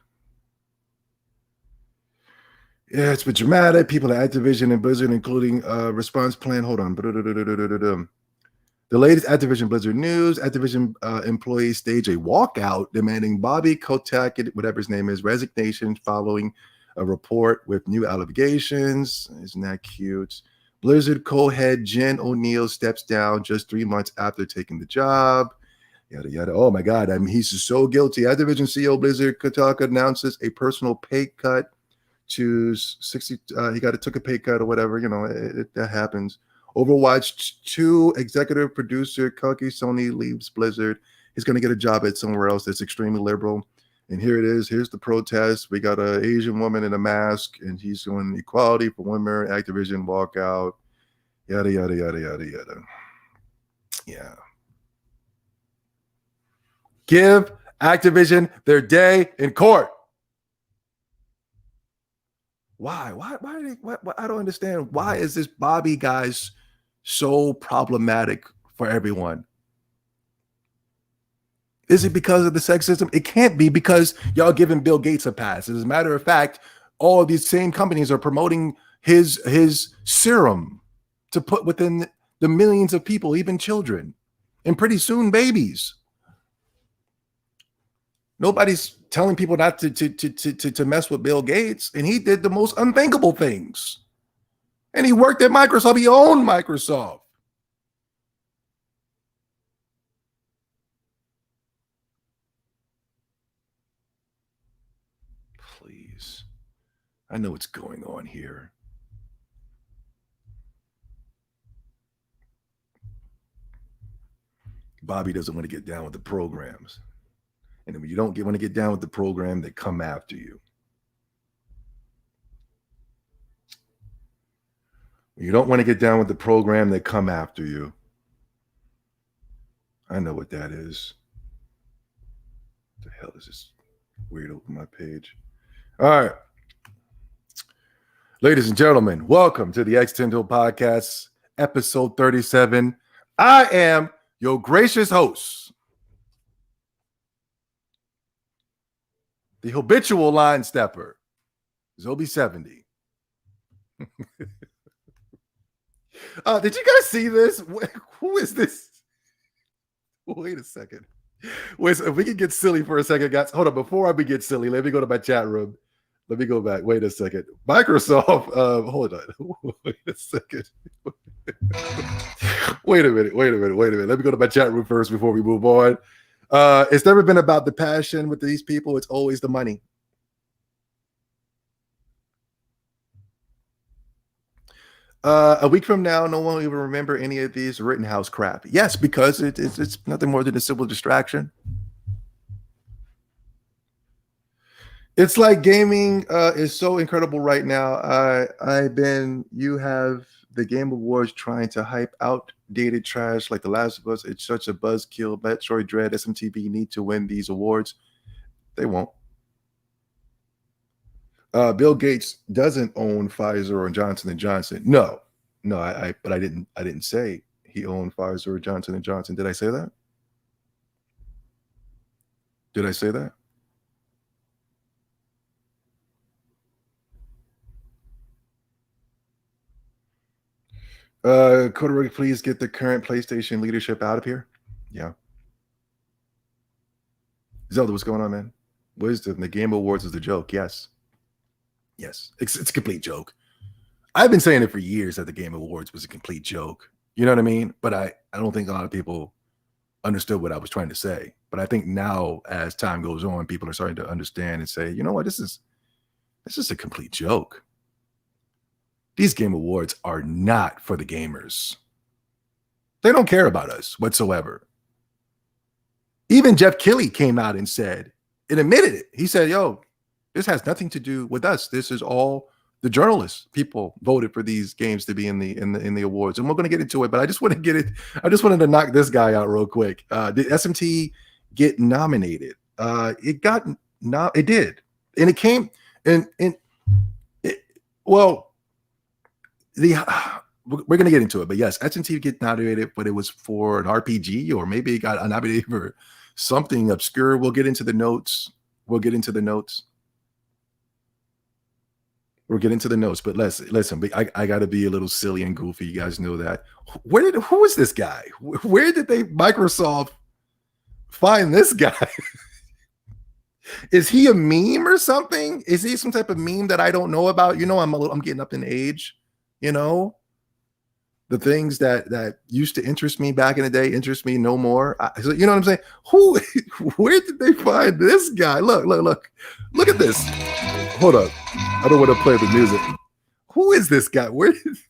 Speaker 1: Yeah, it's been dramatic. People at Activision and Blizzard, including response plan. Hold on. The latest Activision Blizzard news. Activision employees stage a walkout demanding Bobby Kotick, whatever his name is, resignation following a report with new allegations. Isn't that cute? Blizzard co-head Jen O'Neill steps down just 3 months after taking the job. Yada, yada. Oh, my God. I mean, he's so guilty. Activision CEO Blizzard Kotick announces a personal pay cut to 60. He took a pay cut or whatever. You know, that happens. Overwatch 2 executive producer Koki Sony leaves Blizzard. He's going to get a job at somewhere else that's extremely liberal. And here it is. Here's the protest. We got an Asian woman in a mask, and he's doing equality for women. Activision walkout. Yada, yada, yada, yada, yada. Yeah. Give Activision their day in court. Why? I don't understand. Why is this Bobby guy so problematic for everyone? Is it because of the sexism? It can't be, because y'all giving Bill Gates a pass. As a matter of fact, all these same companies are promoting his serum to put within the millions of people, even children, and pretty soon babies. Nobody's telling people not to mess with Bill Gates, and he did the most unthinkable things. And he worked at Microsoft. He owned Microsoft. Please. I know what's going on here. Bobby doesn't want to get down with the programs. And then when you don't want to get down with the program, they come after you. When you don't want to get down with the program, they come after you. I know what that is. What the hell is this weirdo on my page? All right. Ladies and gentlemen, welcome to the X-Tendo podcast, episode 37. I am your gracious host, the habitual line stepper, Zobi 70. Did you guys see this? Who is this? Wait a second. Wait, if we can get silly for a second, guys. Hold on. Before I get silly, let me go to my chat room. Let me go back. Wait a second. Microsoft. Hold on. Wait a second. Wait a minute. Let me go to my chat room first before we move on. It's never been about the passion with these people. It's always the money. A week from now, no one will even remember any of these Rittenhouse crap. Yes, because it's nothing more than a simple distraction. It's like gaming is so incredible right now. You have the Game Awards trying to hype outdated trash like The Last of Us. It's such a buzzkill. Metroid Dread, SMTV need to win these awards. They won't. Bill Gates doesn't own Pfizer or Johnson & Johnson. No, but I didn't say he owned Pfizer or Johnson & Johnson. Did I say that? Did I say that? Could please get the current PlayStation leadership out of here? Yeah. Zelda, what's going on, man? Wisdom, the Game Awards is a joke. Yes. It's a complete joke. I've been saying it for years that the Game Awards was a complete joke. You know what I mean? But I don't think a lot of people understood what I was trying to say. But I think now, as time goes on, people are starting to understand and say, you know what, this is a complete joke. These Game Awards are not for the gamers. They don't care about us whatsoever. Even Geoff Keighley came out and said, and admitted it. He said, yo, this has nothing to do with us. This is all the journalists. People voted for these games to be in the awards. And we're going to get into it, but I just want to get it. I just wanted to knock this guy out real quick. Did SMT get nominated? It did. And it came we're going to get into it, but yes, SMT get nominated, but it was for an RPG, or maybe it got nominated for something obscure. We'll get into the notes. But listen, I got to be a little silly and goofy. You guys know that. Who is this guy? Where did Microsoft find this guy? Is he a meme or something? Is he some type of meme that I don't know about? You know, I'm getting up in age. You know, the things that used to interest me back in the day interest me no more. So, you know what I'm saying? Where did they find this guy? Look at this. Hold up. I don't want to play the music. Who is this guy? Where is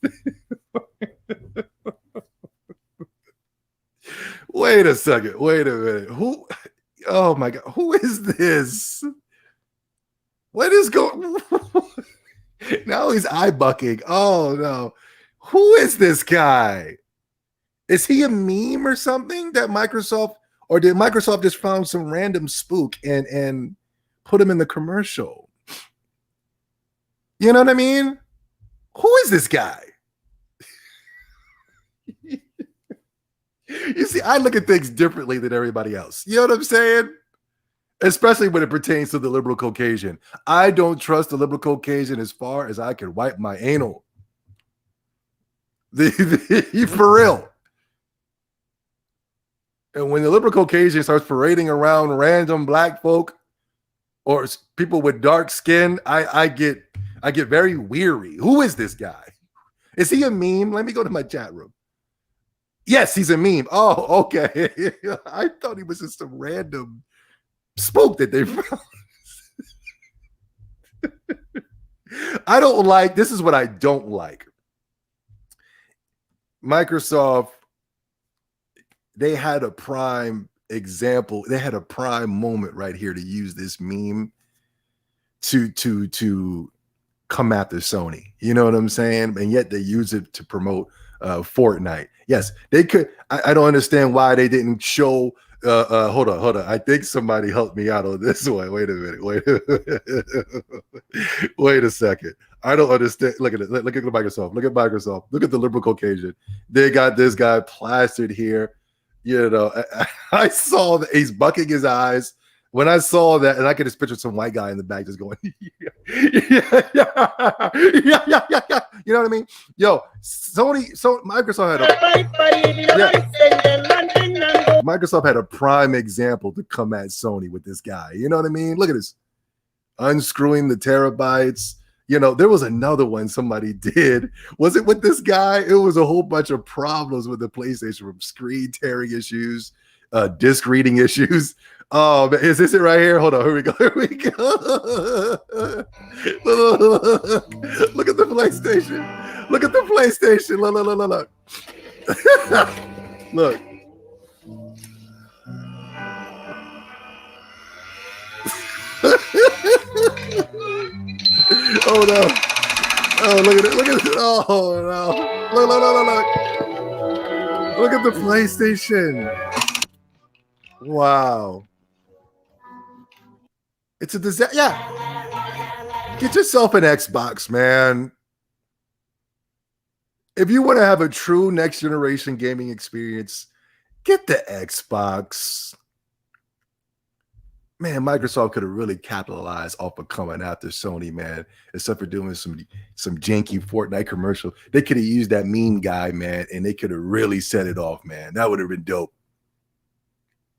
Speaker 1: Wait a second. Wait a minute. Who? Oh my God. Who is this? What is going? Now he's eye bucking. Oh no. Who is this guy? Is he a meme or something that Microsoft, or did Microsoft just found some random spook and put him in the commercial? You know what I mean? Who is this guy? You see, I look at things differently than everybody else. You know what I'm saying? Especially when it pertains to the liberal Caucasian. I don't trust the liberal Caucasian as far as I can wipe my anal. For real. And when the liberal Caucasian starts parading around random black folk or people with dark skin, I get very weary. Who is this guy? Is he a meme? Let me go to my chat room. Yes, he's a meme. Oh, okay. I thought he was just some random spook that they found. I don't like, this is what I don't like. Microsoft, they had a prime example. They had a prime moment right here to use this meme to come after Sony. You know what I'm saying? And yet they use it to promote Fortnite. Yes, they could. I don't understand why they didn't show. Hold on. I think somebody helped me out on this one. Wait a minute. Wait a second. I don't understand. Look at it. Look at Microsoft. Look at Microsoft. Look at the liberal Caucasian. They got this guy plastered here. You know, I saw that he's bucking his eyes. When I saw that, and I could just picture some white guy in the back just going, yeah. You know what I mean? Yo, Microsoft had a prime example to come at Sony with this guy. You know what I mean? Look at this. Unscrewing the terabytes. You know, there was another one somebody did. Was it with this guy? It was a whole bunch of problems with the PlayStation, from screen tearing issues, disc reading issues. Oh, is this it right here? Hold on. Here we go. Look at the PlayStation. Look at the PlayStation. Look. Look. Oh no. Oh, look at it. Look at it. Oh no. Look. Look at the PlayStation. Wow. It's a disaster. Yeah. Get yourself an Xbox, man. If you want to have a true next generation gaming experience, get the Xbox. Man, Microsoft could have really capitalized off of coming after Sony, man, except for doing some janky Fortnite commercial. They could have used that meme guy, man, and they could have really set it off, man. That would have been dope.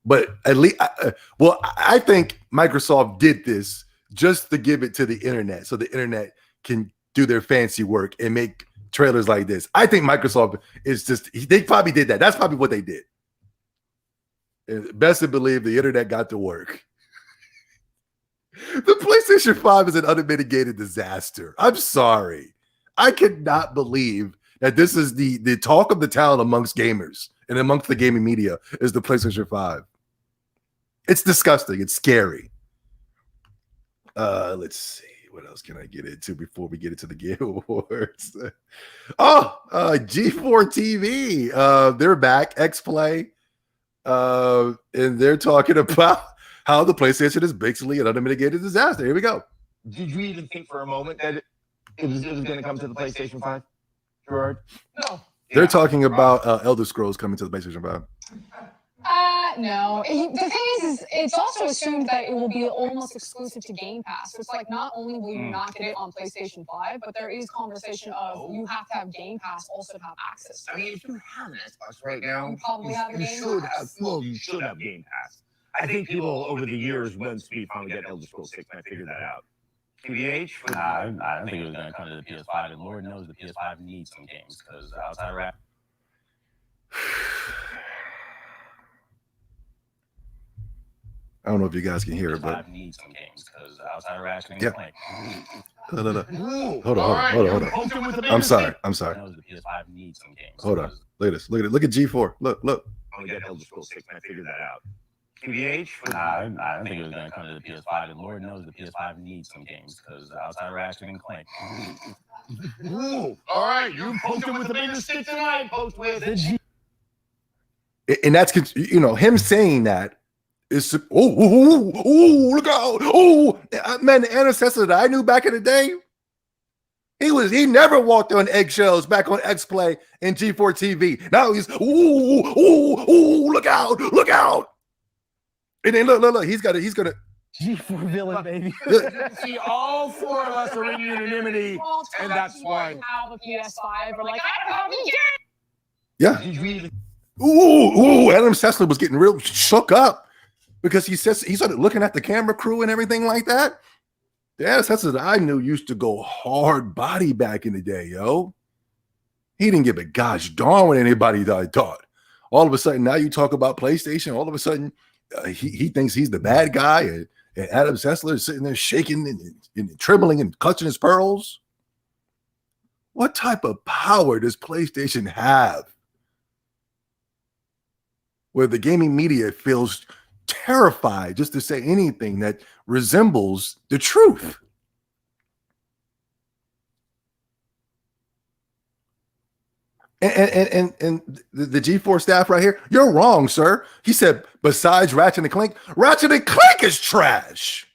Speaker 1: But at least, I think Microsoft did this just to give it to the internet, so the internet can do their fancy work and make trailers like this. I think Microsoft is they probably did that. That's probably what they did. And best to believe the internet got to work. The PlayStation 5 is an unmitigated disaster. I'm sorry. I cannot believe that this is the talk of the town amongst gamers and amongst the gaming media is the PlayStation 5. It's disgusting. It's scary. Let's see. What else can I get into before we get into the Game Awards? G4 TV. They're back. X-Play. And they're talking about how the PlayStation is basically an unmitigated disaster. Here we go.
Speaker 6: Did you even think for a moment that it was going to come to the PlayStation 5, Gerard?
Speaker 2: No.
Speaker 1: They're talking about Elder Scrolls coming to the PlayStation 5.
Speaker 7: No. The thing is it's also assumed that it will be almost exclusive to Game Pass. So it's like not only will you not get it on PlayStation 5, but there is conversation of you have to have Game Pass also to have access to it.
Speaker 6: I mean, if you have an Xbox right now,
Speaker 7: You probably have a Game Pass.
Speaker 6: You should have Game Pass. I think people over the years, when Speed finally get Elder Scrolls 6, might figure that out. QDH?
Speaker 8: I don't think it was going to come to the PS5, and Lord knows the PS5 needs some games, because outside rap.
Speaker 1: I don't know if you guys can hear it, but
Speaker 8: needs some games, because outside rap.
Speaker 1: Yeah. Hold on. I'm sorry.
Speaker 8: Knows the PS5 needs some games.
Speaker 1: Hold on. Look at this. Look at G4. Look.
Speaker 6: Finally get Elder Scrolls 6, might figure that out. QDH?
Speaker 8: I don't think it was going to come to the PS5, and Lord knows the PS5 needs some games, because outside Ratchet and Clank.
Speaker 6: Ooh, all right, you poked him with the bigger stick tonight, poked with it.
Speaker 1: And that's, him saying that is, look out. Man, the ancestor that I knew back in the day, He never walked on eggshells back on X Play and G4 TV. Now he's look out. And then look, he's gonna
Speaker 6: G4 villain, baby. See, all four of us are in unanimity, and that's why.
Speaker 7: Have a PS5 or like, I don't know,
Speaker 1: Yeah. Adam Sessler was getting real shook up because he started looking at the camera crew and everything like that. The Adam Sessler that I knew used to go hard body back in the day, yo. He didn't give a gosh darn what anybody thought. All of a sudden, now you talk about PlayStation. All of a sudden, he thinks he's the bad guy, and Adam Sessler is sitting there shaking and trembling and clutching his pearls. What type of power does PlayStation have where the gaming media feels terrified just to say anything that resembles the truth? And the G4 staff right here, you're wrong, sir. He said, besides Ratchet and Clank is trash.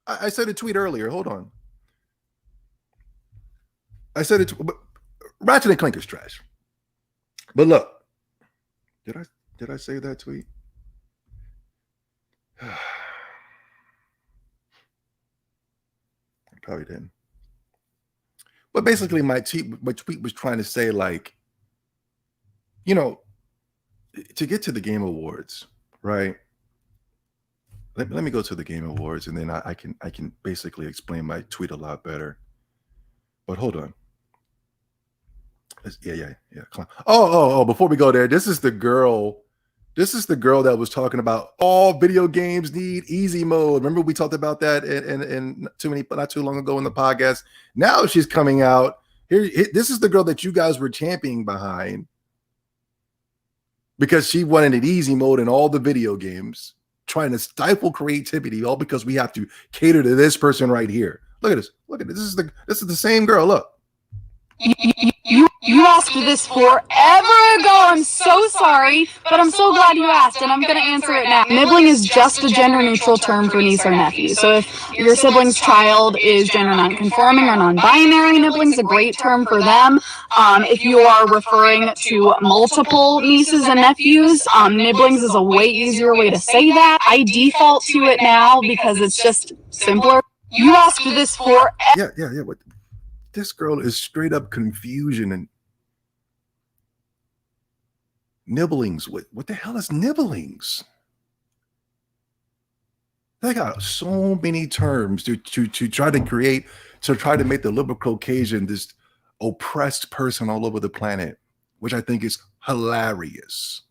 Speaker 1: I said a tweet earlier. Hold on. I said it. Ratchet and Clank is trash. But look, did I say that tweet? I probably didn't. But basically, my tweet was trying to say, like, you know, to get to the Game Awards, right? Let me go to the Game Awards, and then I can basically explain my tweet a lot better. But hold on. Yeah. Oh, before we go there, this is the girl that was talking about all video games need easy mode. Remember we talked about that in not too long ago in the podcast. Now she's coming out here. This is the girl that you guys were championing behind because she wanted an easy mode in all the video games, trying to stifle creativity, all because we have to cater to this person right here. Look at this. This is the same girl. Look.
Speaker 9: You asked this forever ago. I'm so sorry, but I'm so glad you asked, and I'm going to answer it now. Nibbling is just a gender-neutral term for niece or nephew. So if your sibling's child is gender non-conforming or non-binary, nibbling is a great term for them. If you are referring to multiple nieces and nephews, nibblings is a way easier way to say that. I default to it now because it's just simpler. You asked this forever.
Speaker 1: Yeah. What? This girl is straight up confusion and nibblings. What the hell is nibblings? They got so many terms to try to make the liberal Caucasian this oppressed person all over the planet, which I think is hilarious.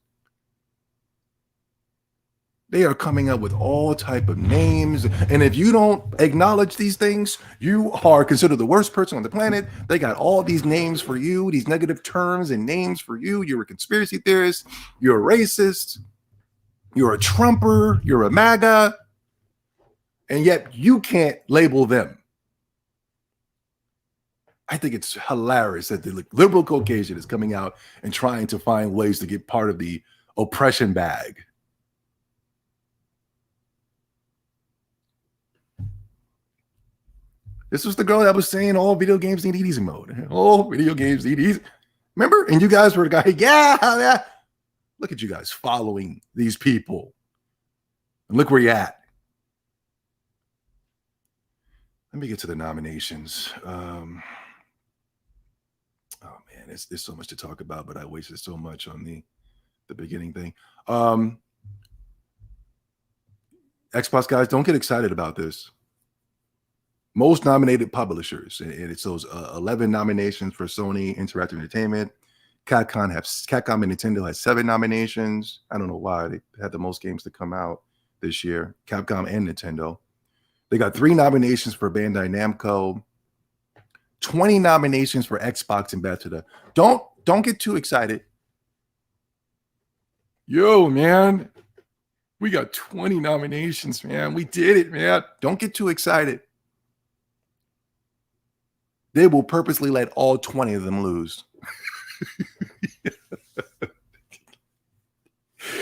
Speaker 1: They are coming up with all type of names, and if you don't acknowledge these things, you are considered the worst person on the planet. They got all these names for you, these negative terms and names for you. You're a conspiracy theorist, you're a racist, you're a Trumper, you're a MAGA, and yet you can't label them. I think it's hilarious that the liberal Caucasian is coming out and trying to find ways to get part of the oppression bag. This was the girl that was saying all video games need easy mode. All video games need easy. Remember? And you guys were the guy, yeah. Look at you guys following these people. And look where you're at. Let me get to the nominations. Oh, man, there's so much to talk about, but I wasted so much on the beginning thing. Xbox guys, don't get excited about this. Most nominated publishers, and it's those 11 nominations for Sony Interactive Entertainment. Capcom and Nintendo had 7 nominations. I don't know why they had the most games to come out this year. Capcom and Nintendo. They got 3 nominations for Bandai Namco. 20 nominations for Xbox and Bethesda. Don't get too excited. Yo, man, we got 20 nominations, man. We did it, man. Don't get too excited. They will purposely let all 20 of them lose.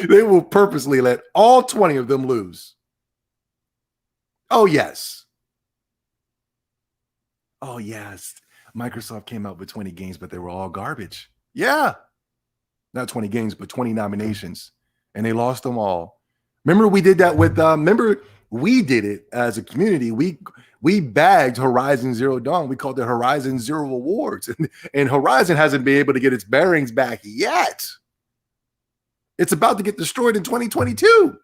Speaker 1: They will purposely let all 20 of them lose. Oh, yes. Oh yes, Microsoft came out with 20 games, but they were all garbage. Yeah, not 20 games, but 20 nominations, and they lost them all. Remember, we did that with. Remember, we did it as a community. We bagged Horizon Zero Dawn. We called it Horizon Zero Awards, and Horizon hasn't been able to get its bearings back yet. It's about to get destroyed in 2022.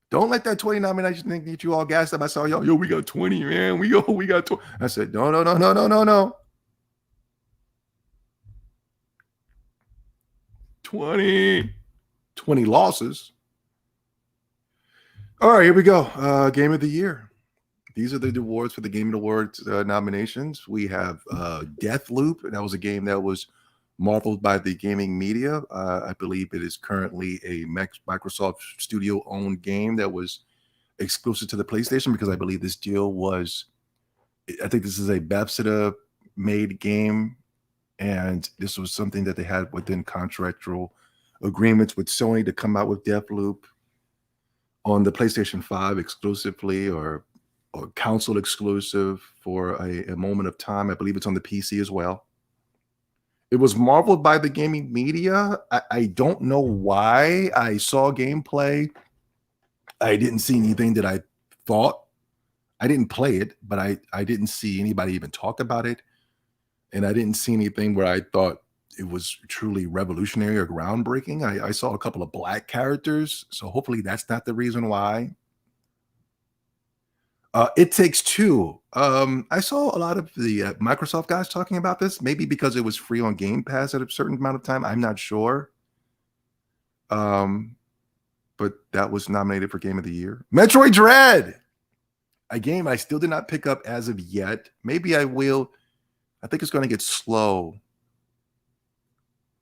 Speaker 1: Don't let that 20 nomination thing get you all gassed up. I saw yo, we got 20, man. We got 20. I said, no. 20 losses. All right, here we go. Game of the year. These are the awards for the Game of the Awards nominations. We have Deathloop. That was a game that was marveled by the gaming media. I believe it is currently a Microsoft Studio-owned game that was exclusive to the PlayStation, because I believe this deal was, I think this is a Bethesda-made game, and this was something that they had within contractual agreements with Sony to come out with Deathloop on the PlayStation 5 exclusively, or console exclusive for a moment of time. I believe it's on the PC as well. It was marveled by the gaming media. I don't know why. I saw gameplay. I didn't see anything that I thought. I didn't play it, but I didn't see anybody even talk about it. And I didn't see anything where I thought it was truly revolutionary or groundbreaking. I saw a couple of black characters, so hopefully that's not the reason why. It Takes Two. I saw a lot of the Microsoft guys talking about this, maybe because it was free on Game Pass at a certain amount of time. I'm not sure. But that was nominated for Game of the Year. Metroid Dread, a game I still did not pick up as of yet. Maybe I will. I think it's going to get slow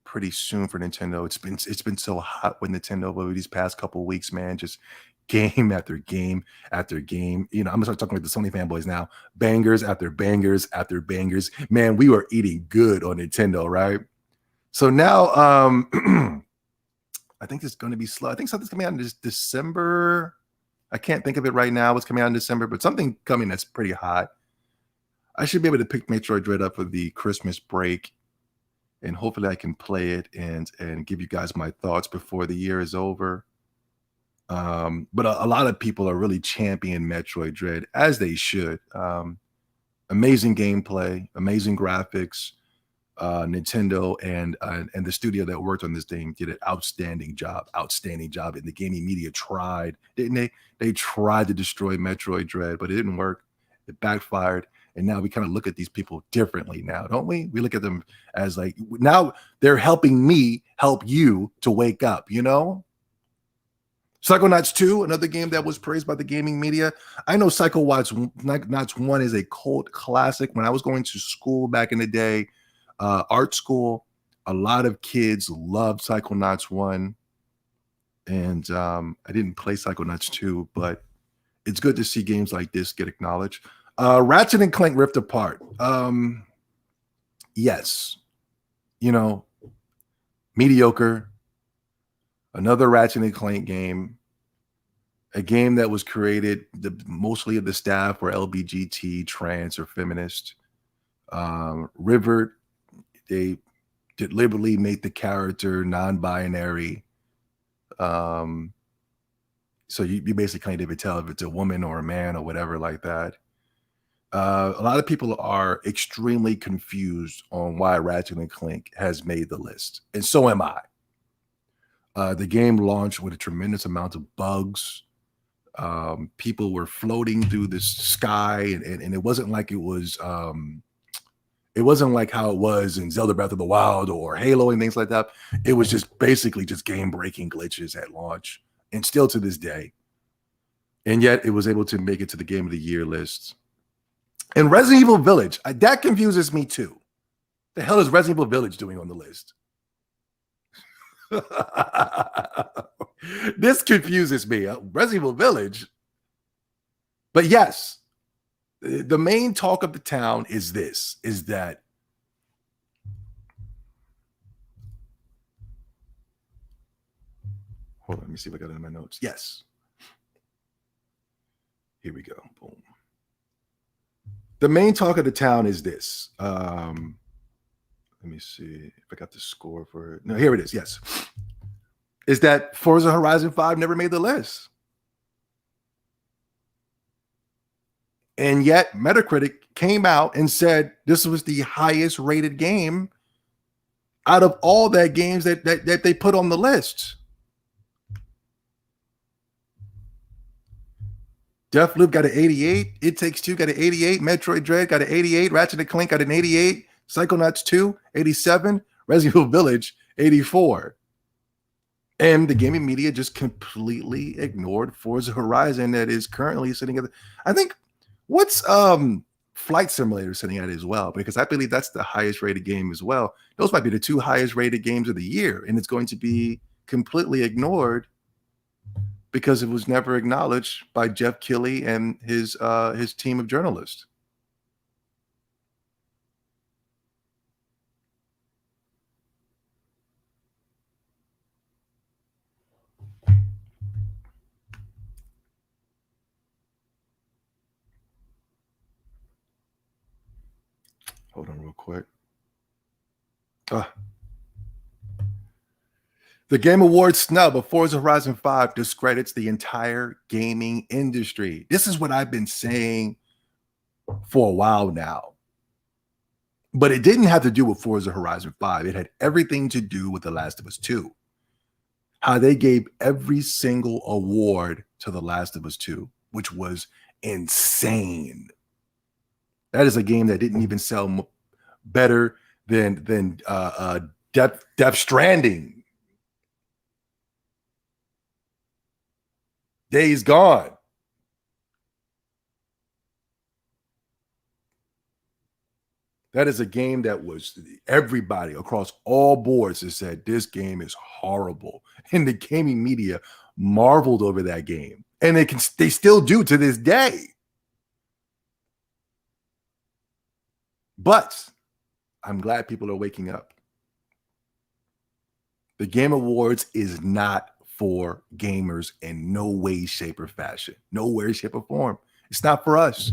Speaker 1: pretty soon for Nintendo. It's been so hot with Nintendo over these past couple of weeks, man. Just game after game after game. You know, I'm gonna start talking with the Sony fanboys now. Bangers after bangers after bangers. Man, we were eating good on Nintendo, right? So now, I think it's going to be slow. I think something's coming out in December. I can't think of it right now. What's coming out in December, but something coming that's pretty hot. I should be able to pick Metroid Dread up for the Christmas break, and hopefully I can play it and give you guys my thoughts before the year is over. But a lot of people are really championing Metroid Dread, as they should. Amazing gameplay, amazing graphics. Nintendo and the studio that worked on this thing did an outstanding job. And the gaming media tried, didn't they? They tried to destroy Metroid Dread, but it didn't work. It backfired. And now we kind of look at these people differently now, don't we? We look at them as like, now they're helping me help you to wake up, you know? Psychonauts 2, another game that was praised by the gaming media. I know Psychonauts 1 is a cult classic. When I was going to school back in the day, art school, a lot of kids loved Psychonauts 1. And I didn't play Psychonauts 2, but it's good to see games like this get acknowledged. Ratchet and Clank Rift Apart. Yes. You know, mediocre. Another Ratchet and Clank game. A game that was created, mostly of the staff were LGBT, trans, or feminist. River, they deliberately made the character non-binary. So you basically can't even tell if it's a woman or a man or whatever like that. A lot of people are extremely confused on why Ratchet and Clank has made the list, and so am I. The game launched with a tremendous amount of bugs. People were floating through the sky, and it wasn't like it was. It wasn't like how it was in Zelda Breath of the Wild or Halo and things like that. It was just basically just game-breaking glitches at launch, and still to this day. And yet, it was able to make it to the Game of the Year list. And Resident Evil Village, that confuses me too. The hell is Resident Evil Village doing on the list? This confuses me. Resident Evil Village. But yes, the main talk of the town is that hold on, let me see if I got it in my notes. Yes. Here we go. Boom. The main talk of the town is this. Let me see if I got the score for it. No, here it is. Yes. Is that Forza Horizon 5 never made the list. And yet Metacritic came out and said this was the highest rated game out of all that games that they put on the list. Deathloop got an 88. It Takes Two got an 88. Metroid Dread got an 88. Ratchet & Clank got an 88. Psychonauts 2, 87. Resident Evil Village, 84. And the gaming media just completely ignored Forza Horizon that is currently sitting at I think what's Flight Simulator sitting at as well, because I believe that's the highest rated game as well. Those might be the two highest rated games of the year, and it's going to be completely ignored because it was never acknowledged by Geoff Keighley and his team of journalists. Hold on real quick. The Game Awards snub of Forza Horizon 5 discredits the entire gaming industry. This is what I've been saying for a while now. But it didn't have to do with Forza Horizon 5. It had everything to do with The Last of Us 2. How they gave every single award to The Last of Us 2, which was insane. That is a game that didn't even sell better than Death Stranding. Days Gone. That is a game that was everybody across all boards has said this game is horrible, and the gaming media marveled over that game, and they still do to this day. But I'm glad people are waking up. The Game Awards is not for gamers in no way, shape, or fashion. No way, shape, or form. It's not for us.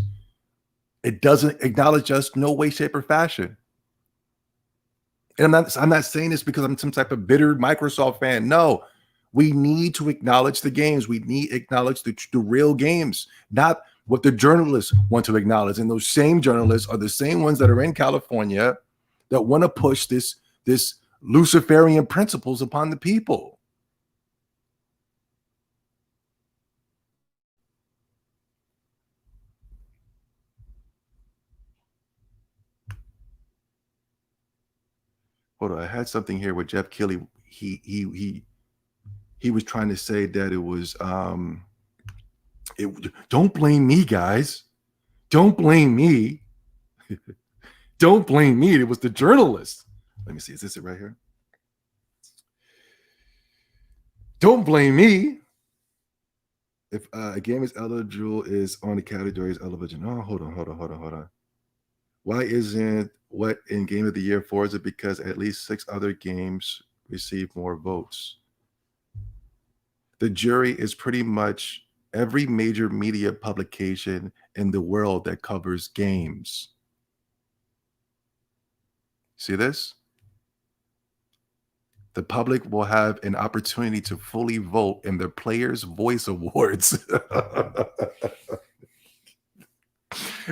Speaker 1: It doesn't acknowledge us no way, shape, or fashion. And I'm not saying this because I'm some type of bitter Microsoft fan. No, we need to acknowledge the games. We need to acknowledge the real games, not what the journalists want to acknowledge. And those same journalists are the same ones that are in California that want to push this Luciferian principles upon the people. Hold on, I had something here with Geoff Keighley. He was trying to say that it was don't blame me, guys. Don't blame me. Don't blame me. It was the journalists. Let me see. Is this it right here? Don't blame me. If a game is eligible is on the categories eligible. Oh, hold on. Why isn't what in Game of the Year Forza? Because at least 6 other games receive more votes. The jury is pretty much every major media publication in the world that covers games. See this? The public will have an opportunity to fully vote in the Players' Voice Awards.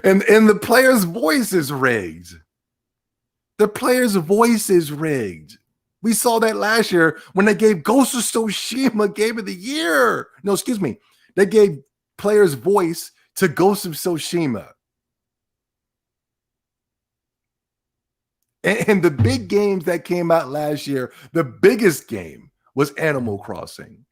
Speaker 1: and the Players' Voice is rigged. The Players' Voice is rigged. We saw that last year when they gave Ghost of Tsushima Game of the Year. No, excuse me. They gave Players' Voice to Ghost of Tsushima. And the big games that came out last year, the biggest game was Animal Crossing.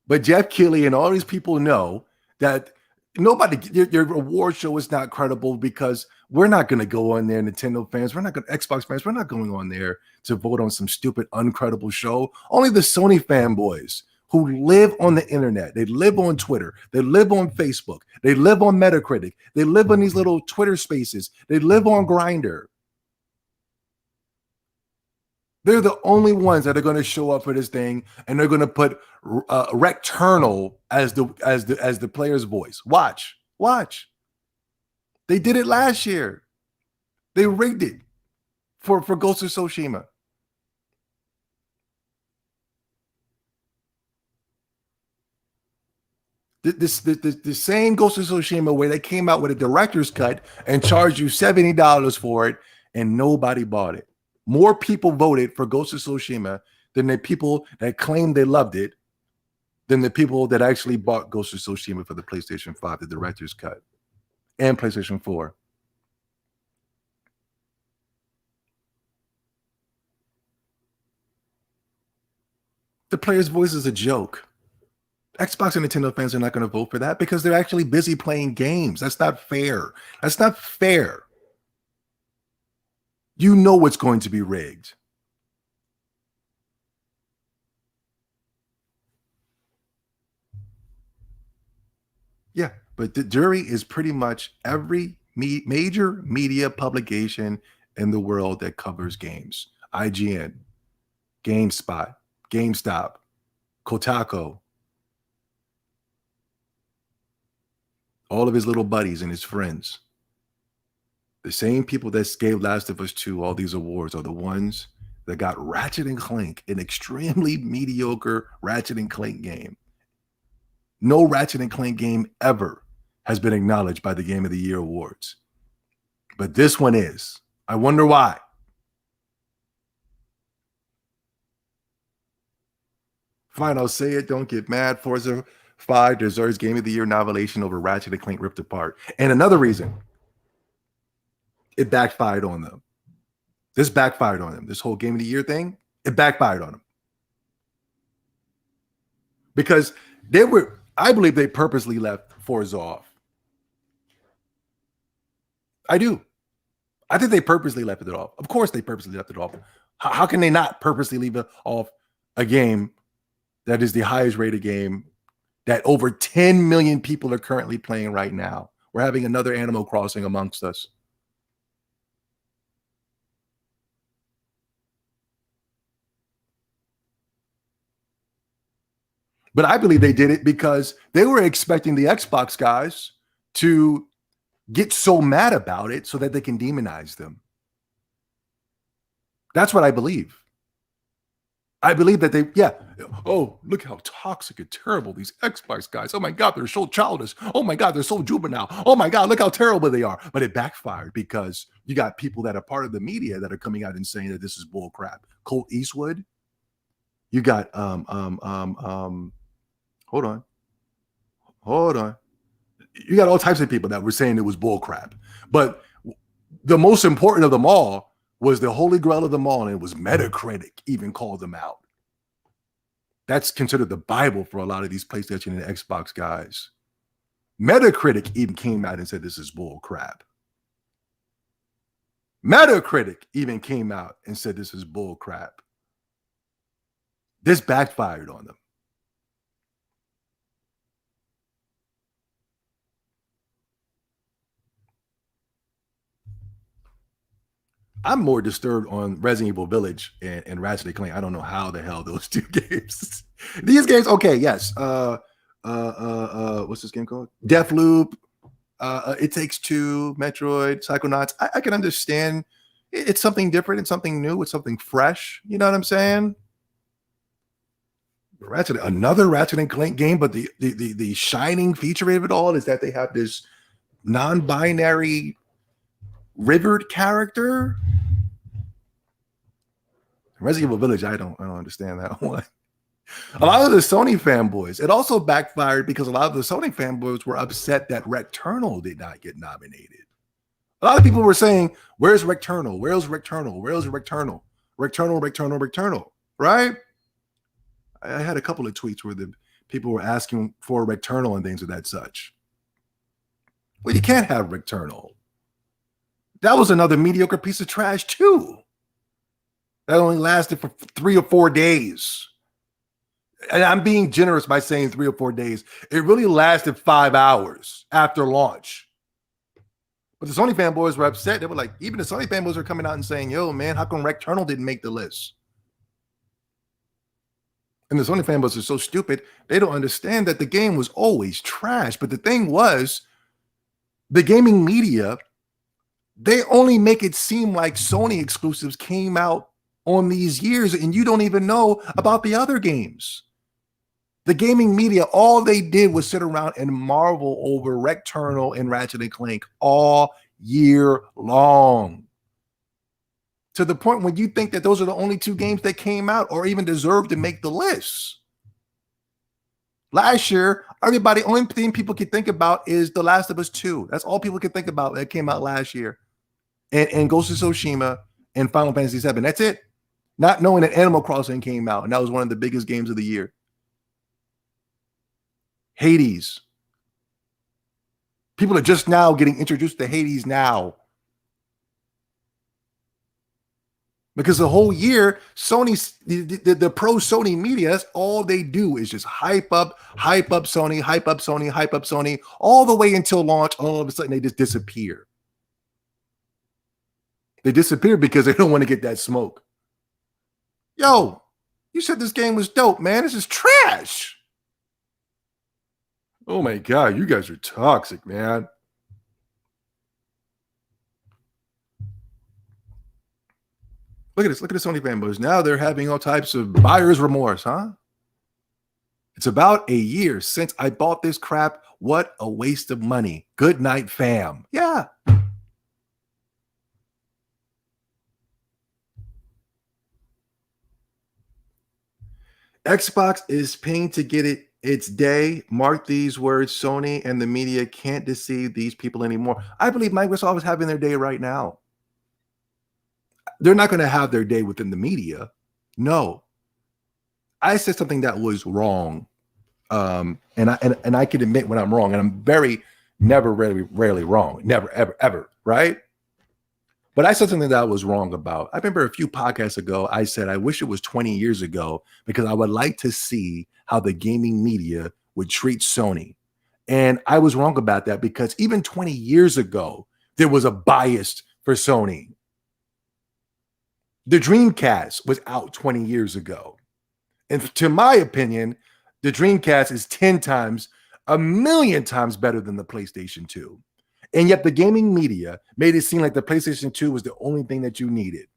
Speaker 1: But Geoff Keighley and all these people know that your award show is not credible because we're not going to go on there, Nintendo fans, we're not going to Xbox fans, we're not going on there to vote on some stupid, uncredible show. Only the Sony fanboys who live on the internet, they live on Twitter, they live on Facebook, they live on Metacritic, they live on these little Twitter spaces, they live on Grindr. They're the only ones that are going to show up for this thing, and they're going to put Recternal as the player's voice. Watch. They did it last year. They rigged it for Ghost of Tsushima. The same Ghost of Tsushima where they came out with a director's cut and charged you $70 for it, and nobody bought it. More people voted for Ghost of Tsushima than the people that claimed they loved it, than the people that actually bought Ghost of Tsushima for the PlayStation 5, the director's cut, and PlayStation 4. The player's voice is a joke. Xbox and Nintendo fans are not going to vote for that because they're actually busy playing games. That's not fair. That's not fair. You know it's going to be rigged. Yeah, but the jury is pretty much every major media publication in the world that covers games. IGN, GameSpot, GameStop, Kotaku, all of his little buddies and his friends. The same people that gave Last of Us 2 all these awards are the ones that got Ratchet and Clank, an extremely mediocre Ratchet and Clank game. No Ratchet and Clank game ever has been acknowledged by the Game of the Year awards. But this one is. I wonder why. Fine, I'll say it. Don't get mad. Forza 5 deserves Game of the Year nomination over Ratchet and Clank Ripped Apart. And another reason, it backfired on them. This backfired on them. This whole Game of the Year thing, it backfired on them. Because I believe they purposely left Forza off. I do. I think they purposely left it off. Of course they purposely left it off. How can they not purposely leave it off a game that is the highest rated game that over 10 million people are currently playing right now? We're having another Animal Crossing amongst us. But I believe they did it because they were expecting the Xbox guys to get so mad about it so that they can demonize them. That's what I believe. I believe that oh, look how toxic and terrible these Xbox guys. Oh my God, they're so childish. Oh my God, they're so juvenile. Oh my God, look how terrible they are. But it backfired because you got people that are part of the media that are coming out and saying that this is bull crap. Colt Eastwood. You got hold on. You got all types of people that were saying it was bull crap. But the most important of them all was the holy grail of them all, and it was Metacritic even called them out. That's considered the Bible for a lot of these PlayStation and Xbox guys. Metacritic even came out and said this is bull crap. Metacritic even came out and said this is bull crap. This backfired on them. I'm more disturbed on Resident Evil Village and Ratchet and Clank. I don't know how the hell those two games. These games, okay, yes. What's this game called? Deathloop. It Takes Two, Metroid, Psychonauts. I can understand. It's something different. It's something new. It's something fresh. You know what I'm saying? Another Ratchet and Clank game, but the shining feature of it all is that they have this non-binary rivered character. Resident Evil Village, I don't understand that one. A lot of the Sony fanboys, it also backfired because a lot of the Sony fanboys were upset that Returnal did not get nominated. A lot of people were saying, where's Returnal? Where's Returnal? Where's Returnal? Returnal, right? I had a couple of tweets where the people were asking for Returnal and things of that such. Well, you can't have Returnal. That was another mediocre piece of trash too. That only lasted for 3 or 4 days. And I'm being generous by saying 3 or 4 days. It really lasted 5 hours after launch. But the Sony fanboys were upset. They were like, even the Sony fanboys are coming out and saying, yo, man, how come Returnal didn't make the list? And the Sony fanboys are so stupid, they don't understand that the game was always trash. But the thing was, the gaming media, they only make it seem like Sony exclusives came out on these years, and you don't even know about the other games. The gaming media, all they did was sit around and marvel over Returnal and Ratchet and Clank all year long. To the point when you think that those are the only two games that came out or even deserve to make the list. Last year, only thing people could think about is The Last of Us 2. That's all people could think about that came out last year. And Ghost of Tsushima and Final Fantasy VII. That's it. Not knowing that Animal Crossing came out, and that was one of the biggest games of the year. Hades. People are just now getting introduced to Hades now. Because the whole year, Sony's the pro Sony media, that's all they do is just hype up Sony, hype up Sony, all the way until launch. All of a sudden, they just disappear. They disappear because they don't want to get that smoke. Yo, you said this game was dope, man. This is trash. Oh my God, you guys are toxic, man. Look at this. Look at the Sony fanboys. Now they're having all types of buyer's remorse, huh? It's about a year since I bought this crap. What a waste of money. Good night, fam. Yeah. Xbox is paying to get its day. Mark these words. Sony and the media can't deceive these people anymore. I believe Microsoft is having their day right now. They're not going to have their day within the media. No. I said something that was wrong. And I can admit when I'm wrong. And I'm rarely wrong. Never, ever. Right? But I said something that I was wrong about. I remember a few podcasts ago, I said, I wish it was 20 years ago because I would like to see how the gaming media would treat Sony. And I was wrong about that because even 20 years ago, there was a bias for Sony. The Dreamcast was out 20 years ago. And to my opinion, the Dreamcast is 10 times, a million times better than the PlayStation 2. And yet the gaming media made it seem like the PlayStation 2 was the only thing that you needed.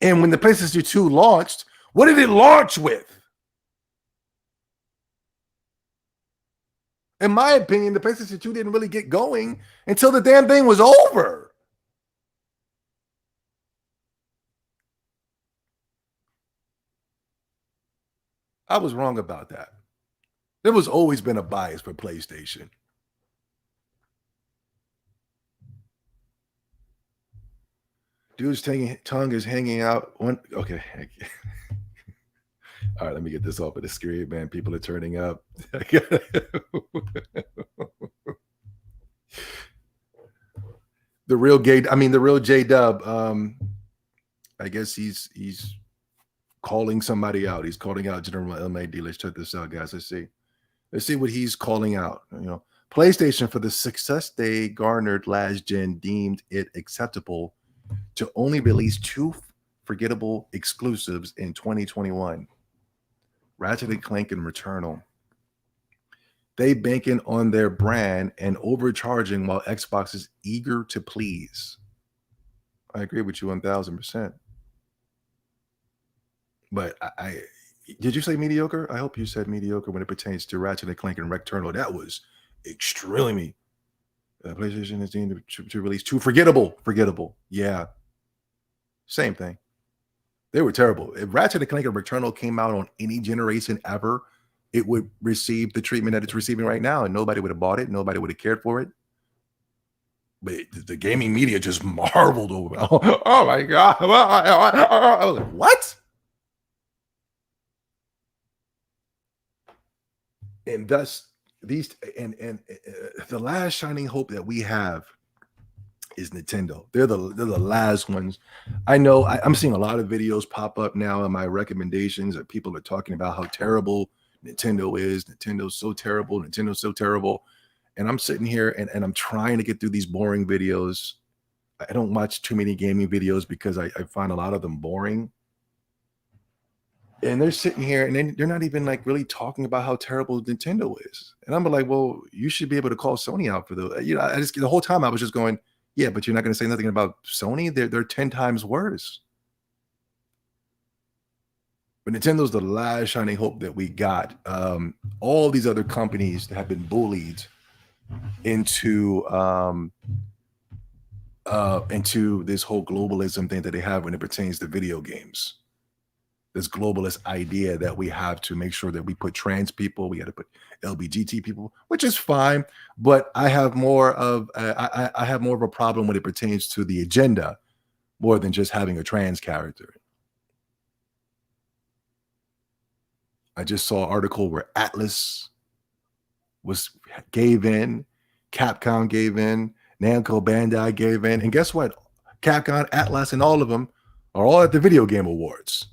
Speaker 1: And when the PlayStation 2 launched, what did it launch with? In my opinion, the PlayStation 2 didn't really get going until the damn thing was over. I was wrong about that. There was always been a bias for PlayStation. Dude's tongue is hanging out. Okay. All right, let me get this off of the screen, man. People are turning up. The real J-Dub. I guess he's calling somebody out. He's calling out General MAD. Let's check this out, guys. Let's see what he's calling out. PlayStation, for the success they garnered last gen, deemed it acceptable to only release 2 forgettable exclusives in 2021. Ratchet and Clank and Returnal. They banking on their brand and overcharging while Xbox is eager to please. I agree with you 1000%. But I did you say mediocre? I hope you said mediocre when it pertains to Ratchet and Clank and Returnal. That was extremely. PlayStation is deemed to release 2 forgettable. Yeah. Same thing. They were terrible. If Ratchet and Clank and Returnal came out on any generation ever, it would receive the treatment that it's receiving right now, and nobody would have bought it. Nobody would have cared for it. But the gaming media just marveled over it. Oh my God. I was like, what? And thus, the last shining hope that we have is Nintendo. They're the last ones. I know I'm seeing a lot of videos pop up now in my recommendations that people are talking about how terrible Nintendo is. Nintendo's so terrible. Nintendo's so terrible. And I'm sitting here and I'm trying to get through these boring videos. I don't watch too many gaming videos because I find a lot of them boring. And they're sitting here and then they're not even like really talking about how terrible Nintendo is. And I'm like, well, you should be able to call Sony out for the, I just, the whole time I was just going, yeah, but you're not going to say nothing about Sony. They're 10 times worse. But Nintendo's the last shining hope that we got. All these other companies that have been bullied into this whole globalism thing that they have when it pertains to video games. This globalist idea that we have to make sure that we put trans people, we got to put LGBT people, which is fine. But I have more of I have more of a problem when it pertains to the agenda, more than just having a trans character. I just saw an article where Atlas gave in, Capcom gave in, Namco Bandai gave in, and guess what? Capcom, Atlas, and all of them are all at the Video Game Awards.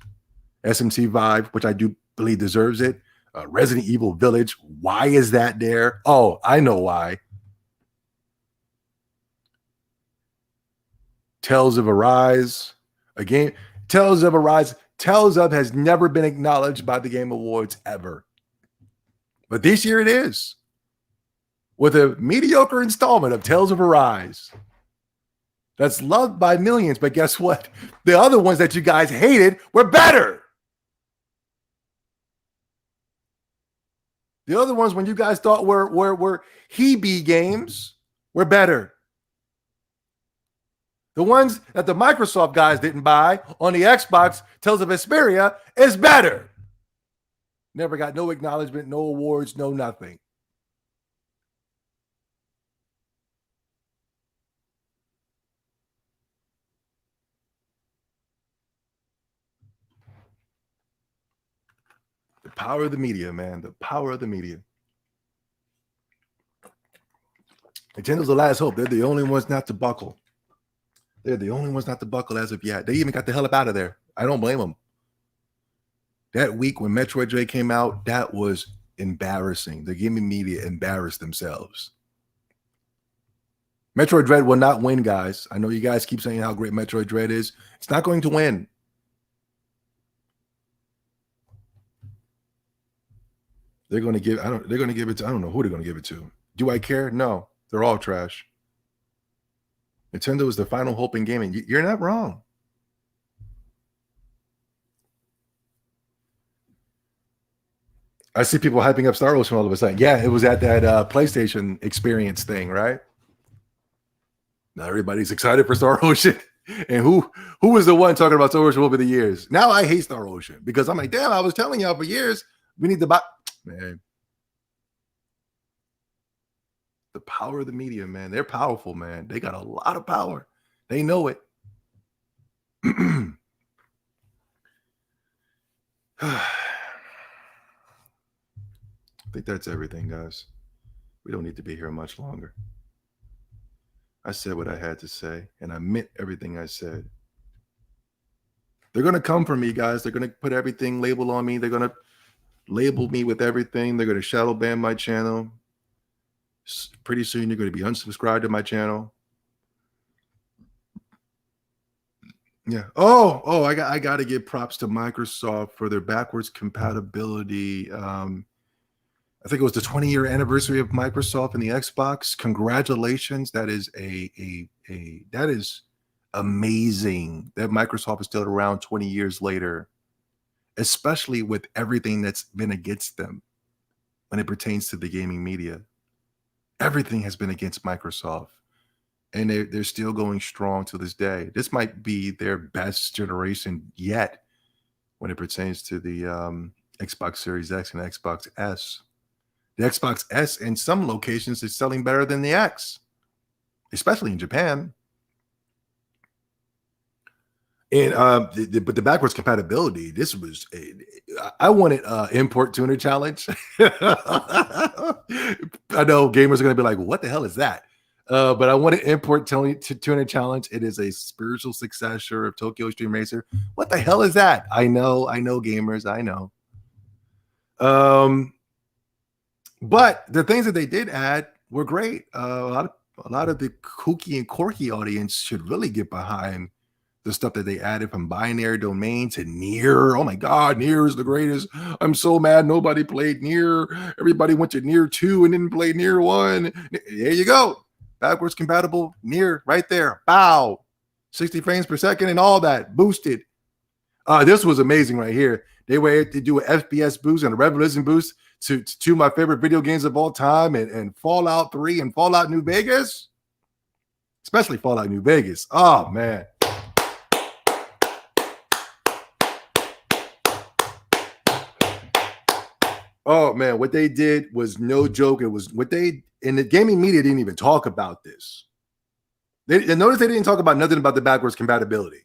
Speaker 1: SMT Vive, which I do believe deserves it. Resident Evil Village. Why is that there? Oh, I know why. Tales of Arise. Again, Tales of Arise. Tales of has never been acknowledged by the Game Awards ever. But this year it is. With a mediocre installment of Tales of Arise. That's loved by millions, but guess what? The other ones that you guys hated were better. The other ones, when you guys thought were he-be games, were better. The ones that the Microsoft guys didn't buy on the Xbox, Tales of Vesperia, is better. Never got no acknowledgement, no awards, no nothing. The power of the media, man. The power of the media. Nintendo's the last hope. They're the only ones not to buckle. They're the only ones not to buckle as of yet. They even got the hell up out of there. I don't blame them. That week when Metroid Dread came out, that was embarrassing. The gaming media embarrassed themselves. Metroid Dread will not win, guys. I know you guys keep saying how great Metroid Dread is. It's not going to win. They're going to give, they're going to give it to, I don't know who they're going to give it to. Do I care? No. They're all trash. Nintendo is the final hope in gaming. You're not wrong. I see people hyping up Star Ocean all of a sudden. Yeah, it was at that PlayStation experience thing, right? Now everybody's excited for Star Ocean. And who was the one talking about Star Ocean over the years? Now I hate Star Ocean because I'm like, damn, I was telling y'all for years, we need to buy. Man. The power of the media, man. They're powerful, man. They got a lot of power. They know it. I think that's everything, guys. We don't need to be here much longer. I said what I had to say, and I meant everything I said. They're going to come for me, guys. They're going to put everything labeled on me. They're going to label me with everything. They're going to shadow ban my channel. Pretty soon, you're going to be unsubscribed to my channel. Yeah. Oh, I got to give props to Microsoft for their backwards compatibility. I think it was the 20-year anniversary of Microsoft and the Xbox. Congratulations. That is that is amazing that Microsoft is still around 20 years later, especially with everything that's been against them when it pertains to the gaming media. Everything has been against Microsoft, and they're still going strong to this day. This might be their best generation yet when it pertains to the Xbox Series X and Xbox S. The Xbox S in some locations is selling better than the X, especially in Japan. And but the backwards compatibility, this was I wanted import tuner challenge. I know gamers are going to be like, what the hell is that? But I wanted import tuner challenge. It is a spiritual successor of Tokyo Extreme Racer. What the hell is that? I know gamers, I know. But the things that they did add were great. A lot of the kooky and quirky audience should really get behind the stuff that they added from binary domain to Nier. Oh my God, Nier is the greatest. I'm so mad nobody played Nier. Everybody went to Nier 2 and didn't play Nier 1. There you go. Backwards compatible Nier right there. Bow. 60 frames per second and all that. Boosted. This was amazing right here. They were able to do an FPS boost and a Revolution boost to two of my favorite video games of all time and Fallout 3 and Fallout New Vegas. Especially Fallout New Vegas. Oh, man. Oh, man. What they did was no joke. It was what they, and the gaming media didn't even talk about this. They notice they didn't talk about nothing about the backwards compatibility.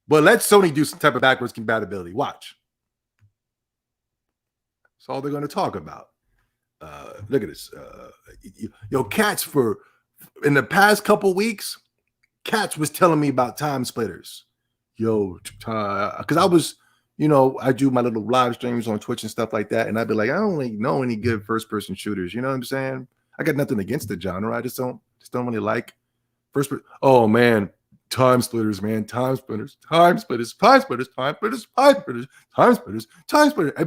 Speaker 1: But let Sony do some type of backwards compatibility. Watch. That's all they're going to talk about. Look at this. Yo, Cats in the past couple weeks, Cats was telling me about time splitters. Yo, because I was, I do my little live streams on Twitch and stuff like that. And I'd be like, I don't really know any good first-person shooters. You know what I'm saying? I got nothing against the genre. I just don't really like oh, man. Time splitters, man. Time splitters. Everybody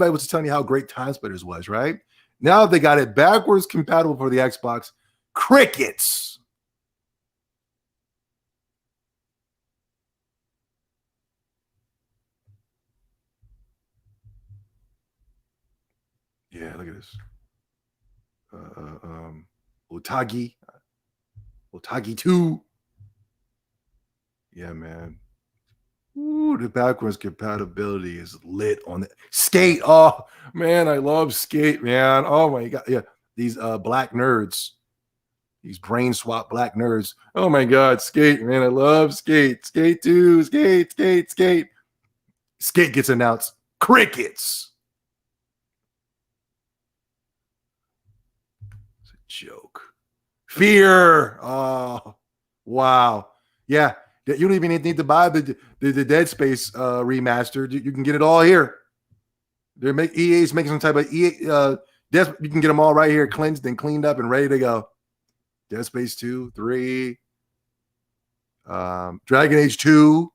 Speaker 1: was telling you how great time splitters was, right? Now they got it backwards compatible for the Xbox. Crickets. Yeah, look at this. Otagi 2. Yeah, man. Ooh, the backwards compatibility is lit on it. Skate. Oh, man, I love Skate, man. Oh, my God. Yeah, these black nerds. These brain swap black nerds. Oh, my God. Skate, man. I love Skate. Skate 2. Skate. Skate gets announced. Crickets. It's a joke. Fear. Oh, wow. Yeah. You don't even need to buy the Dead Space remastered. You can get it all here. EA's making some type of EA. You can get them all right here, cleansed and cleaned up and ready to go. Dead Space 2, 3, Dragon Age 2.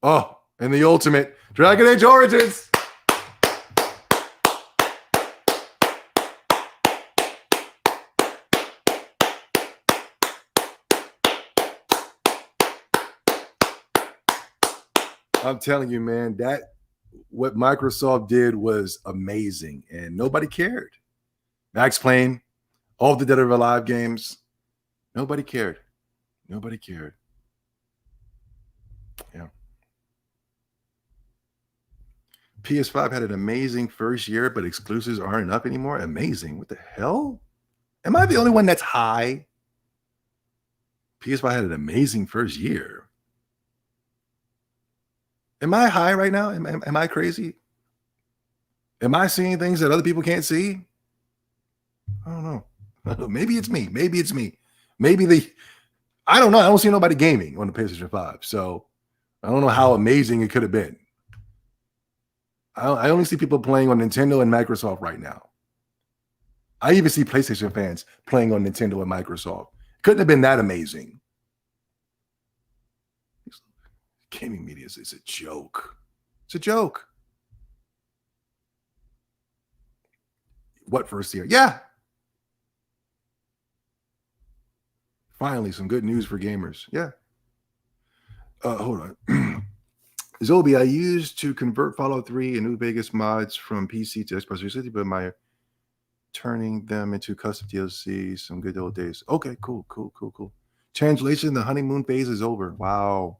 Speaker 1: Oh, and the ultimate Dragon Age Origins. I'm telling you, man, what Microsoft did was amazing, and nobody cared. Max Payne, all of the Dead or Alive games, nobody cared. Nobody cared. Yeah. PS5 had an amazing first year, but exclusives aren't enough anymore. Amazing. What the hell? Am I the only one that's high? PS5 had an amazing first year. Am I high right now? Am I crazy? Am I seeing things that other people can't see? I don't know. Maybe it's me. I don't know. I don't see nobody gaming on the PlayStation 5. So I don't know how amazing it could have been. I only see people playing on Nintendo and Microsoft right now. I even see PlayStation fans playing on Nintendo and Microsoft. Couldn't have been that amazing. Gaming media is a joke. It's a joke. What first year? Yeah. Finally, some good news for gamers. Yeah. Hold on. Zobi, I used to convert Fallout 3 and New Vegas mods from PC to Xbox 360, but my turning them into custom DLC, some good old days. Okay, cool. Translation, the honeymoon phase is over. Wow.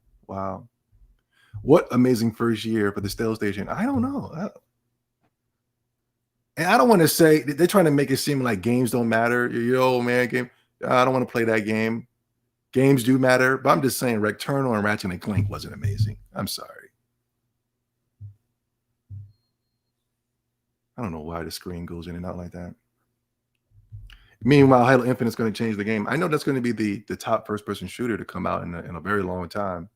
Speaker 1: What amazing first year for the Stealth Station. I don't know. And I don't want to say they're trying to make it seem like games don't matter. Yo, man, game. I don't want to play that game. Games do matter, but I'm just saying Returnal and Ratchet and Clank wasn't amazing. I'm sorry. I don't know why the screen goes in and out like that. Meanwhile, Halo Infinite is going to change the game. I know that's going to be the top first-person shooter to come out in a very long time.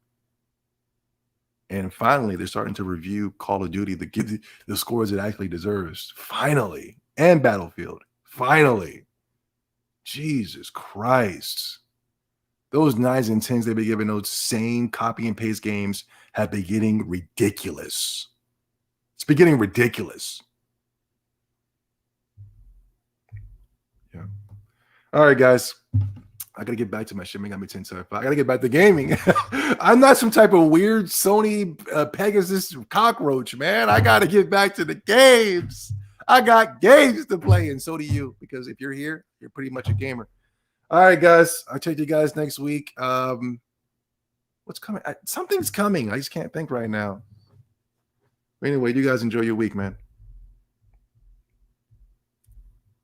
Speaker 1: And finally, they're starting to review Call of Duty to give the scores it actually deserves. Finally. And Battlefield. Finally. Jesus Christ. Those 9s and 10s they've been giving those same copy and paste games have been getting ridiculous. It's been getting ridiculous. Yeah. All right, guys. I gotta get back to my Shin Megami Tensei. I gotta get back to gaming. I'm not some type of weird Sony Pegasus cockroach, man. I gotta get back to the games. I got games to play, and so do you. Because if you're here, you're pretty much a gamer. All right, guys. I'll check you guys next week. What's coming? Something's coming. I just can't think right now. Anyway, you guys enjoy your week, man.